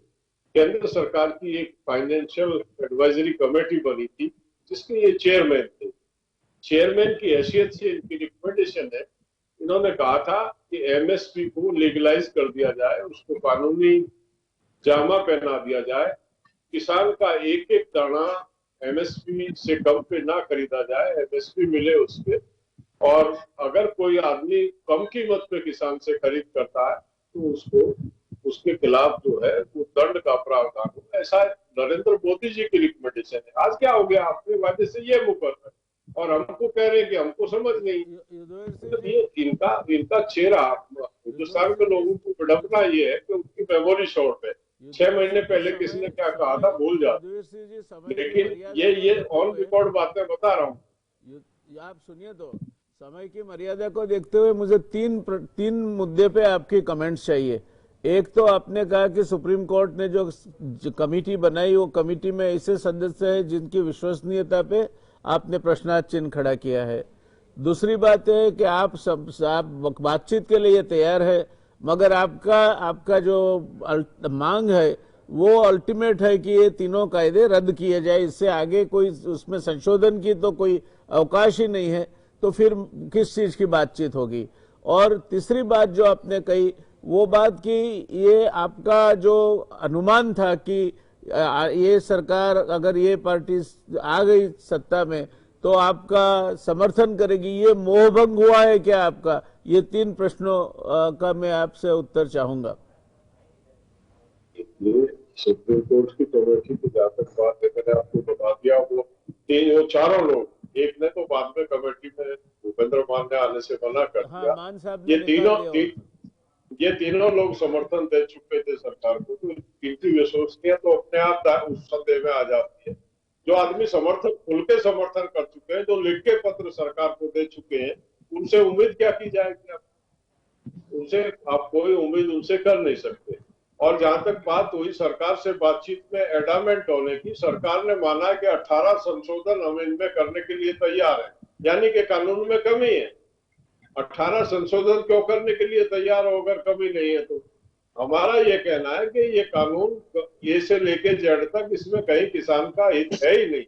Speaker 2: केंद्र सरकार की एक फाइनेंशियल एडवाइजरी कमेटी बनी थी जिसके ये चेयरमैन थे। चेयरमैन की हैसियत से इनकी रिकमेंडेशन है, इन्होंने कहा था कि एमएसपी को लीगलाइज कर दिया जाए, उसको कानूनी जामा पहना दिया जाए, किसान का एक एक दाना एमएसपी से कम पे ना खरीदा जाए, एमएसपी मिले उसके, और अगर कोई आदमी कम कीमत पे किसान से खरीद करता है तो उसको उसके खिलाफ जो है वो दंड का प्रावधान हो। ऐसा नरेंद्र मोदी जी की रिकमेंडेशन है। आज क्या हो गया, अपने वादे से ये मुकर रहे और हमको कह रहे हैं कि हमको समझ नहीं। मतलब ये इनका चेहरा, हिंदुस्तान के लोगों को विडंबना ये है कि उनकी मेमोरी शॉर्ट है। 6 महीने पहले किसी ने क्या कहा था भूल जाते, लेकिन ये ऑन रिकॉर्ड बातें बता रहा हूँ।
Speaker 1: आप सुनिए, तो समय की मर्यादा को देखते हुए मुझे तीन मुद्दे पे आपकी कमेंट्स चाहिए। एक तो आपने कहा कि सुप्रीम कोर्ट ने जो कमेटी बनाई वो कमेटी में ऐसे सदस्य है जिनकी विश्वसनीयता पे आपने प्रश्नार्थ चिन्ह खड़ा किया है। दूसरी बात है कि आप बातचीत के लिए तैयार है, मगर आपका जो मांग है वो अल्टीमेट है कि ये तीनों कायदे रद्द किए जाए, इससे आगे कोई उसमें संशोधन की तो कोई अवकाश ही नहीं है, तो फिर किस चीज की बातचीत होगी। और तीसरी बात जो आपने कही वो बात कि ये आपका जो अनुमान था कि ये सरकार, अगर ये पार्टी आ गई सत्ता में तो आपका समर्थन करेगी, ये मोहभंग हुआ है क्या आपका? ये तीन प्रश्नों का मैं आपसे उत्तर चाहूंगा।
Speaker 2: ये सुप्रीम कोर्ट की कमेटी की जहां तक बात है, मैंने आपको बता दिया, वो चारों लोग, एक ने तो बाद में कमेटी में भूपेंद्र मान ने आने से मना कर दिया।
Speaker 1: मान साहब ने
Speaker 2: ये तीनों लोग समर्थन दे चुके थे सरकार को, तो इनकी विश्वसनीयता तो अपने आप उस संदेह में आ जाती है। जो आदमी समर्थन खुल के समर्थन कर चुके हैं, जो लिख के पत्र सरकार को दे चुके हैं, उनसे उम्मीद क्या की जाएगी? उनसे आप कोई उम्मीद उनसे कर नहीं सकते। और जहां तक बात हुई सरकार से बातचीत में एडामेंट होने की, सरकार ने माना कि 18 संशोधन हम इनमें करने के लिए तैयार है, यानी कि कानून में कमी है। 18 संशोधन क्यों करने के लिए तैयार हो अगर कमी नहीं है तो? हमारा ये कहना है कि ये कानून ये से लेके जेड तक इसमें कहीं किसान का हित है ही नहीं।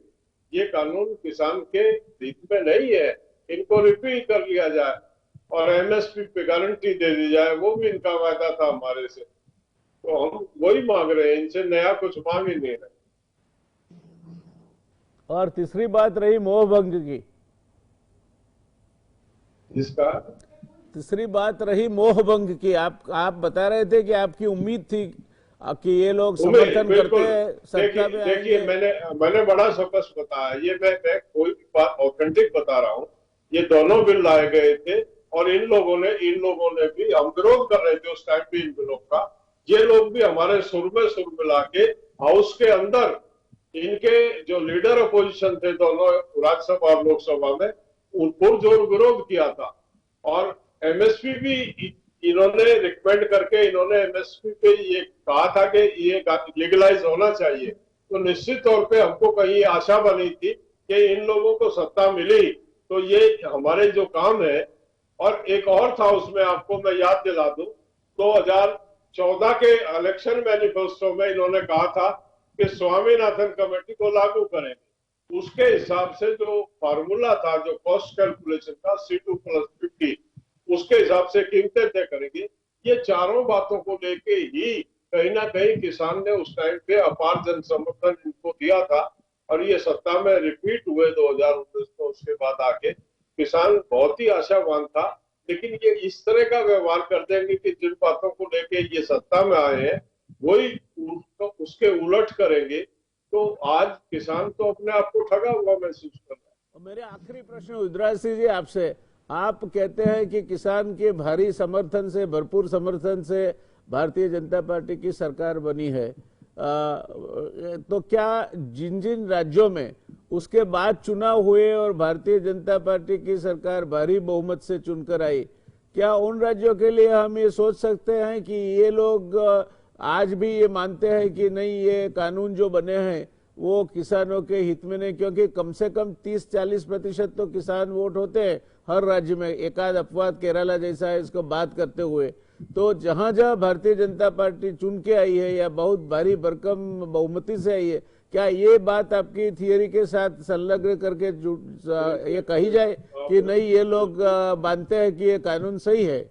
Speaker 2: ये कानून किसान के हित में नहीं है, इनको रिपील कर लिया जाए और एमएसपी पे गारंटी दे दी जाए, वो भी इनका वायदा था हमारे से। तो हम वही मांग रहे हैं, इनसे नया कुछ मांग ही नहीं रहे।
Speaker 1: और तीसरी बात रही मोहभंग की,
Speaker 2: इसका
Speaker 1: तीसरी बात रही मोहभंग की। आप बता रहे थे कि आपकी उम्मीद थी कि ये लोग
Speaker 2: उमेश,
Speaker 1: समर्थन
Speaker 2: बिल्कुल।
Speaker 1: करते हैं सत्ता में
Speaker 2: देखिए
Speaker 1: आएंगे?
Speaker 2: मैंने बड़ा स्पष्ट बताया, ये मैं कोई भी बात ऑथेंटिक बता रहा हूँ। ये दोनों बिल लाए गए थे और इन लोगों ने भी, हम विरोध कर रहे थे उस टाइम पे इन बिलों का, ये लोग भी हमारे सुर में मिला के हाउस के अंदर इनके जो लीडर अपोजिशन थे दोनों राज्यसभा और लोकसभा में, उनको जो विरोध किया था। और एमएसपी भी इन्होंने रिकमेंड करके इन्होंने एमएसपी पे ये कहा था कि ये लीगलाइज होना चाहिए। तो निश्चित तौर पे हमको कहीं आशा बनी थी कि इन लोगों को सत्ता मिली तो ये हमारे जो काम है। और एक और था उसमें, आपको मैं याद दिला दूं, 2014 के इलेक्शन मैनिफेस्टो में इन्होंने कहा था कि स्वामीनाथन कमेटी को लागू करेंगे। उसके हिसाब से जो फार्मूला था, जो कॉस्ट कैलकुलेशन था C2+50, उसके हिसाब से कीमतें तय करेंगे। ये चारों बातों को लेके ही कहीं ना कहीं किसान ने उस टाइम पे अपार जन समर्थन इनको दिया था और ये सत्ता में रिपीट हुए 2019 में। उसके बाद आके किसान बहुत ही आशावान था, लेकिन ये इस तरह का व्यवहार कर देंगे कि जिन बातों को लेके ये सत्ता में आए हैं वही उसके उलट करेंगे, तो आज किसान तो अपने आप को ठगा हुआ महसूस कर रहा है।
Speaker 1: और मेरे आखिरी प्रश्न युद्धराज सिंह जी आपसे, आप कहते हैं कि किसान के भारी समर्थन से, भरपूर समर्थन से भारतीय जनता पार्टी की सरकार बनी है, तो क्या जिन जिन राज्यों में उसके बाद चुनाव हुए और भारतीय जनता पार्टी की सरकार भारी बहुमत से चुनकर आई, क्या उन राज्यों के लिए हम ये सोच सकते हैं कि ये लोग आज भी ये मानते हैं कि नहीं, ये कानून जो बने हैं वो किसानों के हित में नहीं? क्योंकि कम से कम 30-40% तो किसान वोट होते हैं हर राज्य में। एकाध अपवाद केरला जैसा है इसको बात करते हुए, तो जहां जहां भारतीय जनता पार्टी चुन के आई है या बहुत भारी भरकम बहुमती से आई है, क्या ये बात आपकी थियरी के साथ संलग्न करके ये कही जाए कि नहीं, ये लोग मानते हैं कि ये कानून सही है?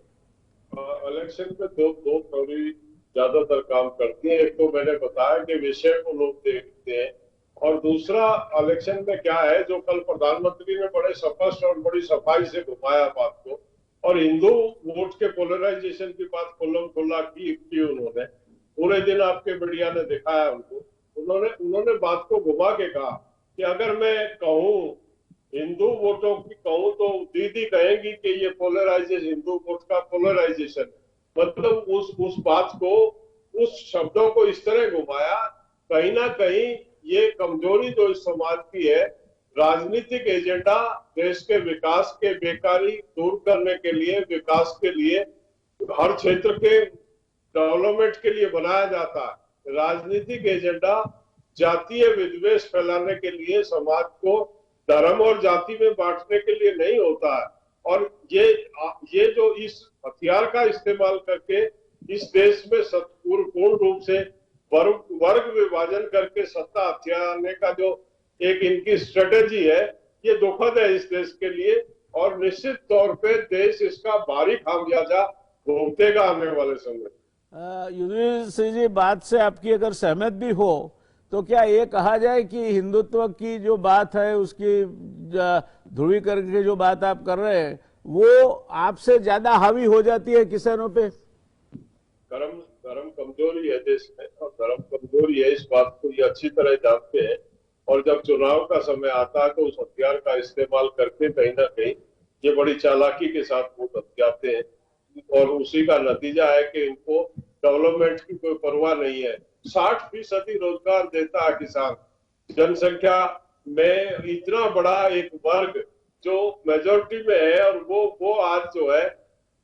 Speaker 2: इलेक्शन में दो थ्योरी ज्यादातर काम करती है। एक तो मैंने बताया कि विषय को लोग देखते हैं, और दूसरा इलेक्शन में क्या है, जो कल प्रधानमंत्री ने बड़े स्पष्ट और बड़ी सफाई से घुमाया बात को, और हिंदू वोट के पोलराइजेशन की बात खुल्लम खुल्ला की उन्होंने पूरे दिन, आपके मीडिया ने दिखाया उनको। उन्होंने बात को घुमा के कहा कि अगर मैं कहूं हिंदू वोटों की कहूं तो दीदी कहेंगी कि ये पोलराइजेशन, हिंदू वोट का पोलराइजेशन, मतलब उस बात को, उस शब्दों को इस तरह घुमाया। कहीं ना कहीं ये कमजोरी जो इस समाज की है, राजनीतिक एजेंडा देश के विकास के, बेकारी दूर करने के लिए, विकास के लिए, हर क्षेत्र के डेवलपमेंट के लिए बनाया जाता है। राजनीतिक एजेंडा जातीय विद्वेष फैलाने के लिए, समाज को धर्म और जाति में बांटने के लिए नहीं होता है। और ये जो इस हथियार का इस्तेमाल करके इस देश में पूर्ण रूप से वर्ग विभाजन करके सत्ता हथियाने का जो एक इनकी स्ट्रेटेजी है, ये दुखद है इस देश के लिए, और निश्चित तौर पे देश इसका भारी खामियाजा भुगतेगा आने वाले समय।
Speaker 1: युधिष्ठिर सिंह जी, बात से आपकी अगर सहमत भी हो तो क्या ये कहा जाए कि हिंदुत्व की जो बात है, उसकी ध्रुवीकरण की जो बात आप कर रहे हैं, वो आपसे ज्यादा हावी हो जाती है किसानों पे?
Speaker 2: धर्म कमजोरी है देश में, और धर्म कमजोरी है इस बात को ये अच्छी तरह जानते हैं। और जब चुनाव का समय आता है तो उस हथियार का इस्तेमाल करके कहीं ना कहीं ये बड़ी चालाकी के साथ वोट हथियाते हैं, और उसी का नतीजा है कि इनको डेवलपमेंट की कोई परवाह नहीं है। 60% रोजगार देता है किसान, जनसंख्या में इतना बड़ा एक वर्ग जो मेजोरिटी में है, और वो आज जो है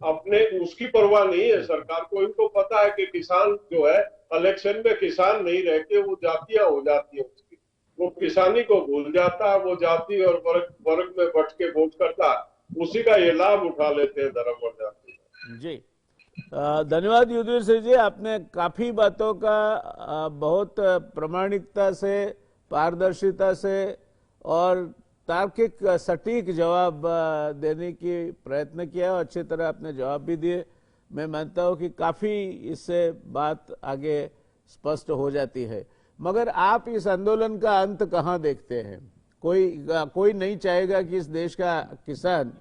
Speaker 2: अपने, उसकी परवाह नहीं है सरकार को। इनको पता है कि किसान जो है इलेक्शन में किसान नहीं रह के वो जातियां हो जाती है उसकी, वो किसानी को भूल जाता है, वो जाति और वर्ग में बट के वोट करता है, उसी का ये लाभ उठा लेते हैं धर्म और जाति।
Speaker 1: जी, धन्यवाद युधिष्ठिर सिंह जी, आपने काफी बातों का बहुत प्रामाणिकता से, पारदर्शिता से और तार्किक सटीक जवाब देने की प्रयत्न किया, और अच्छी तरह आपने जवाब भी दिए। मैं मानता हूं कि काफी इससे बात आगे स्पष्ट हो जाती है। मगर आप इस आंदोलन का अंत कहां देखते हैं? कोई नहीं चाहेगा कि इस देश का किसान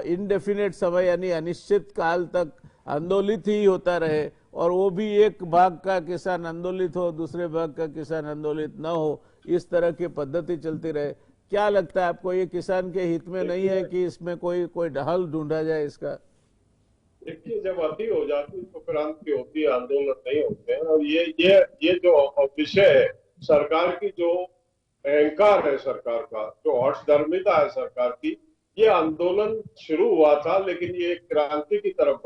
Speaker 1: इनडेफिनेट समय यानी अनिश्चित काल तक आंदोलित ही होता रहे और वो भी एक भाग का किसान आंदोलित हो, दूसरे भाग का किसान आंदोलित न हो, इस तरह की पद्धति चलती रहे। क्या लगता है आपको, ये किसान के हित में नहीं है कि इसमें कोई हल ढूंढा जाए इसका?
Speaker 2: देखिए, जब अति हो जाती है तो क्रांति होती है, आंदोलन नहीं होते हैं। और ये जो विषय है, सरकार की जो अहंकार है, सरकार का जो हठधर्मिता है सरकार की, ये आंदोलन शुरू हुआ था लेकिन ये एक क्रांति की तरफ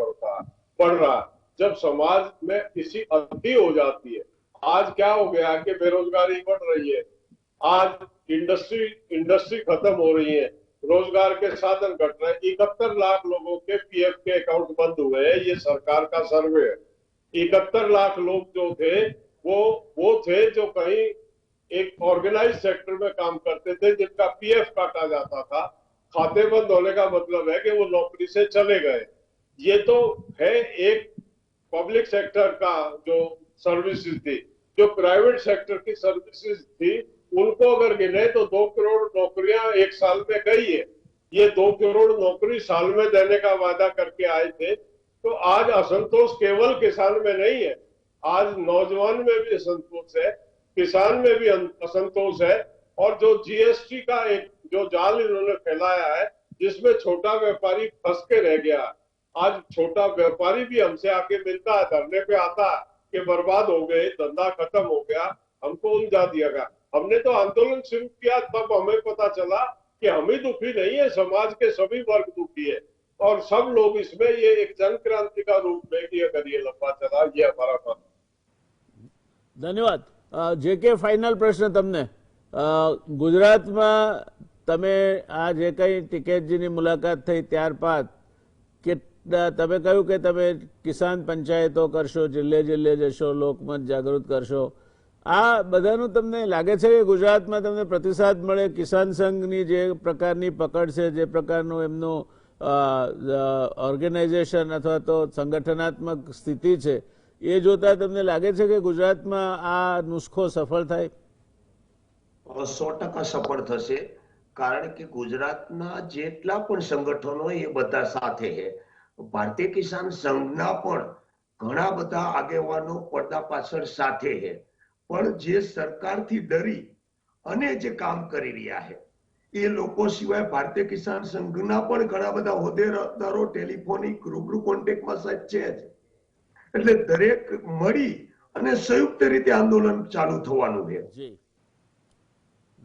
Speaker 2: बढ़ रहा है जब समाज में किसी अति हो जाती है। आज क्या हो गया कि बेरोजगारी बढ़ रही है, आज इंडस्ट्री खत्म हो रही है, रोजगार के साधन घट रहे हैं। 71 लाख लोगों के पीएफ के अकाउंट बंद हुए हैं, ये सरकार का सर्वे है। 71 लाख लोग जो थे वो थे जो कहीं एक ऑर्गेनाइज सेक्टर में काम करते थे, जिनका पीएफ काटा जाता था। खाते बंद होने का मतलब है कि वो नौकरी से चले गए। ये तो है एक पब्लिक सेक्टर का जो सर्विसेज थी। जो प्राइवेट सेक्टर की सर्विसेज थी, उनको अगर गिने तो 2 करोड़ नौकरियां एक साल में गई है। ये 2 करोड़ नौकरी साल में देने का वादा करके आए थे। तो आज असंतोष केवल किसान में नहीं है, आज नौजवान में भी असंतोष है, किसान में भी असंतोष है। और जो जीएसटी का एक जो जाल इन्होंने फैलाया है, जिसमें छोटा व्यापारी फंस के रह गया। आज छोटा व्यापारी भी हमसे आके मिलता है, धरने पे आता है कि बर्बाद हो गए, धंधा खत्म हो गया, हमको उलझा दिया गया। हमने तो आंदोलन शुरू किया, तब हमें पता चला कि हम ही दुखी नहीं है, समाज के सभी वर्ग दुखी है और सब लोग इसमें ये एक जन क्रांति का रूप में कि अगर ये लंबा चला, ये हमारा मन।
Speaker 1: धन्यवाद। जेके फाइनल प्रश्न तमने, ગુજરાતમાં તમે આ જે કંઈ ટીકેતજીની મુલાકાત થઈ ત્યારબાદ કે તમે કહ્યું કે તમે કિસાન પંચાયતો કરશો, જિલ્લે જિલ્લે જશો, લોકમત જાગૃત કરશો, આ બધાનું તમને લાગે છે કે ગુજરાતમાં તમને પ્રતિસાદ મળે? કિસાન સંઘની જે પ્રકારની પકડ છે, જે પ્રકારનું એમનું ઓર્ગેનાઇઝેશન અથવા તો સંગઠનાત્મક સ્થિતિ છે, એ જોતા તમને લાગે છે કે ગુજરાતમાં આ નુસ્ખો સફળ થાય?
Speaker 3: 100% સફળ થશે, કારણ કે ગુજરાતના જેટલા પણ સંગઠનો એ બધા સાથે છે. ભારતીય કિસાન સંઘના પણ ઘણા બધા આગેવાનો પડદા પાછળ સાથે છે, પણ જે સરકારથી ડરી અને જે કામ કરી રહ્યા છે એ લોકો સિવાય ભારતીય કિસાન સંઘના પણ ઘણા બધા હોદ્દેદારો ટેલિફોનિક રૂબરૂ કોન્ટેક્ટમાં સાહેબ છે જ. એટલે દરેક મળી અને સંયુક્ત રીતે આંદોલન ચાલુ થવાનું છે.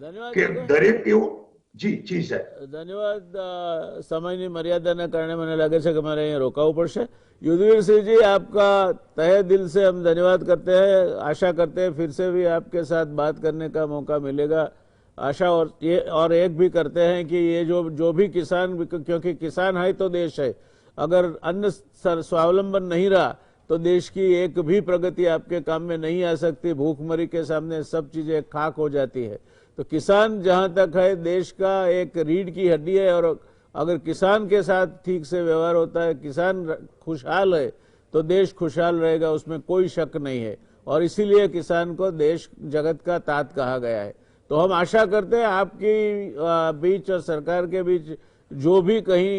Speaker 1: ધન્યવાદ.
Speaker 3: કે દરેક એવું જી સાહેબ.
Speaker 1: ધન્યવાદ. સમયની મર્યાદાના કારણે મને લાગે છે કે મારે અહીંયા રોકાવું પડશે. युद्धवीर सिंह जी, आपका तहे दिल से हम धन्यवाद करते हैं। आशा करते हैं फिर से भी आपके साथ बात करने का मौका मिलेगा। आशा और एक भी करते हैं कि ये जो भी किसान, क्योंकि किसान है तो देश है, अगर अन्न स्वावलंबन नहीं रहा तो देश की एक भी प्रगति आपके काम में नहीं आ सकती। भूखमरी के सामने सब चीजें खाक हो जाती है। तो किसान जहां तक है देश का एक रीढ़ की हड्डी है, और अगर किसान के साथ ठीक से व्यवहार होता है, किसान खुशहाल है तो देश खुशहाल रहेगा, उसमें कोई शक नहीं है। और इसीलिए किसान को देश जगत का तात कहा गया है। तो हम आशा करते हैं आपकी बीच और सरकार के बीच जो भी कहीं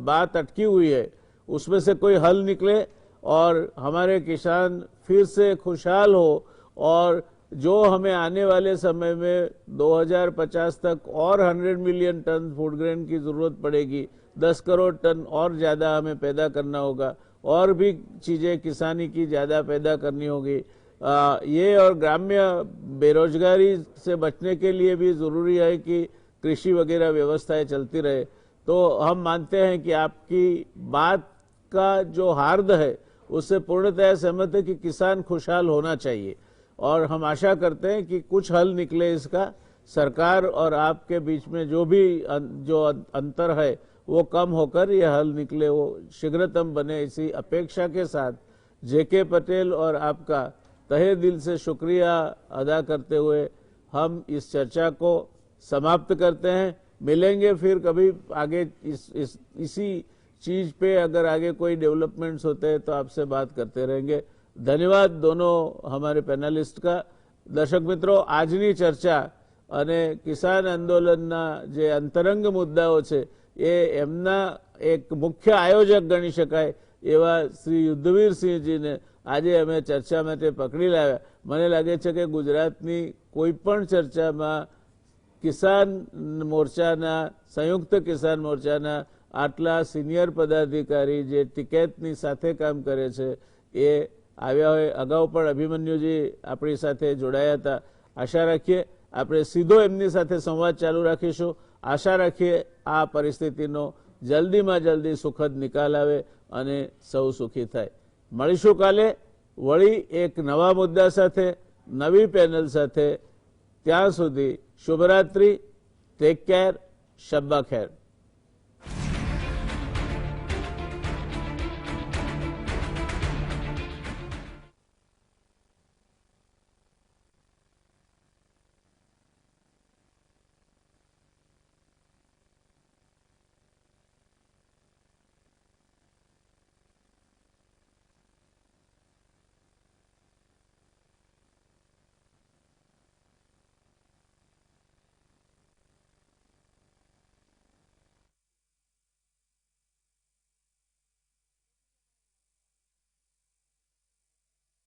Speaker 1: बात अटकी हुई है उसमें से कोई हल निकले और हमारे किसान फिर से खुशहाल हो, और जो हमें आने वाले समय में 2050 तक और 100 मिलियन टन फूड ग्रेन की जरूरत पड़ेगी, 10 करोड़ टन और ज्यादा हमें पैदा करना होगा, और भी चीजें किसानी की ज्यादा पैदा करनी होगी। ये और ग्राम्य बेरोजगारी से बचने के लिए भी जरूरी है कि कृषि वगैरह व्यवस्थाएं चलती रहे। तो हम मानते हैं कि आपकी बात का जो हार्द है उससे पूर्णतः सहमत है कि किसान खुशहाल होना चाहिए, और हम आशा करते हैं कि कुछ हल निकले इसका। सरकार और आपके बीच में जो अंतर है वो कम होकर ये हल निकले, वो शीघ्रतम बने, इसी अपेक्षा के साथ जेके पटेल और आपका तहे दिल से शुक्रिया अदा करते हुए हम इस चर्चा को समाप्त करते हैं। मिलेंगे फिर कभी आगे इसी चीज पे, अगर आगे कोई डेवलपमेंट्स होते हैं तो आपसे बात करते रहेंगे। धन्यवाद दोनों हमारे पैनलिस्ट का। दर्शक मित्रों, આજની ચર્ચા અને કિસાન આંદોલનના જે અંતરંગ મુદ્દાઓ છે એ એમના એક મુખ્ય આયોજક ગણી શકાય એવા શ્રી યુદ્ધવીરસિંહજીને આજે અમે ચર્ચા માટે પકડી લાવ્યા. મને લાગે છે કે ગુજરાતની કોઈ પણ ચર્ચામાં કિસાન મોરચાના, સંયુક્ત કિસાન મોરચાના આટલા સિનિયર પદાધિકારી જે ટિકિટની સાથે કામ કરે છે એ આવ્યા હોય. અગાઉ પણ અભિમન્યુજી આપણી સાથે જોડાયા હતા. આશા રાખીએ આપણે સીધો એમની સાથે સંવાદ ચાલુ રાખીશું. આશા રાખીએ આ પરિસ્થિતિનો જલ્દીમાં જલ્દી સુખદ નિકાલ આવે અને સૌ સુખી થાય. મળીશું કાલે વળી એક નવા મુદ્દા સાથે, નવી પેનલ સાથે. ત્યાં સુધી શુભરાત્રી, ટેક કેર, શબ્બા ખેર.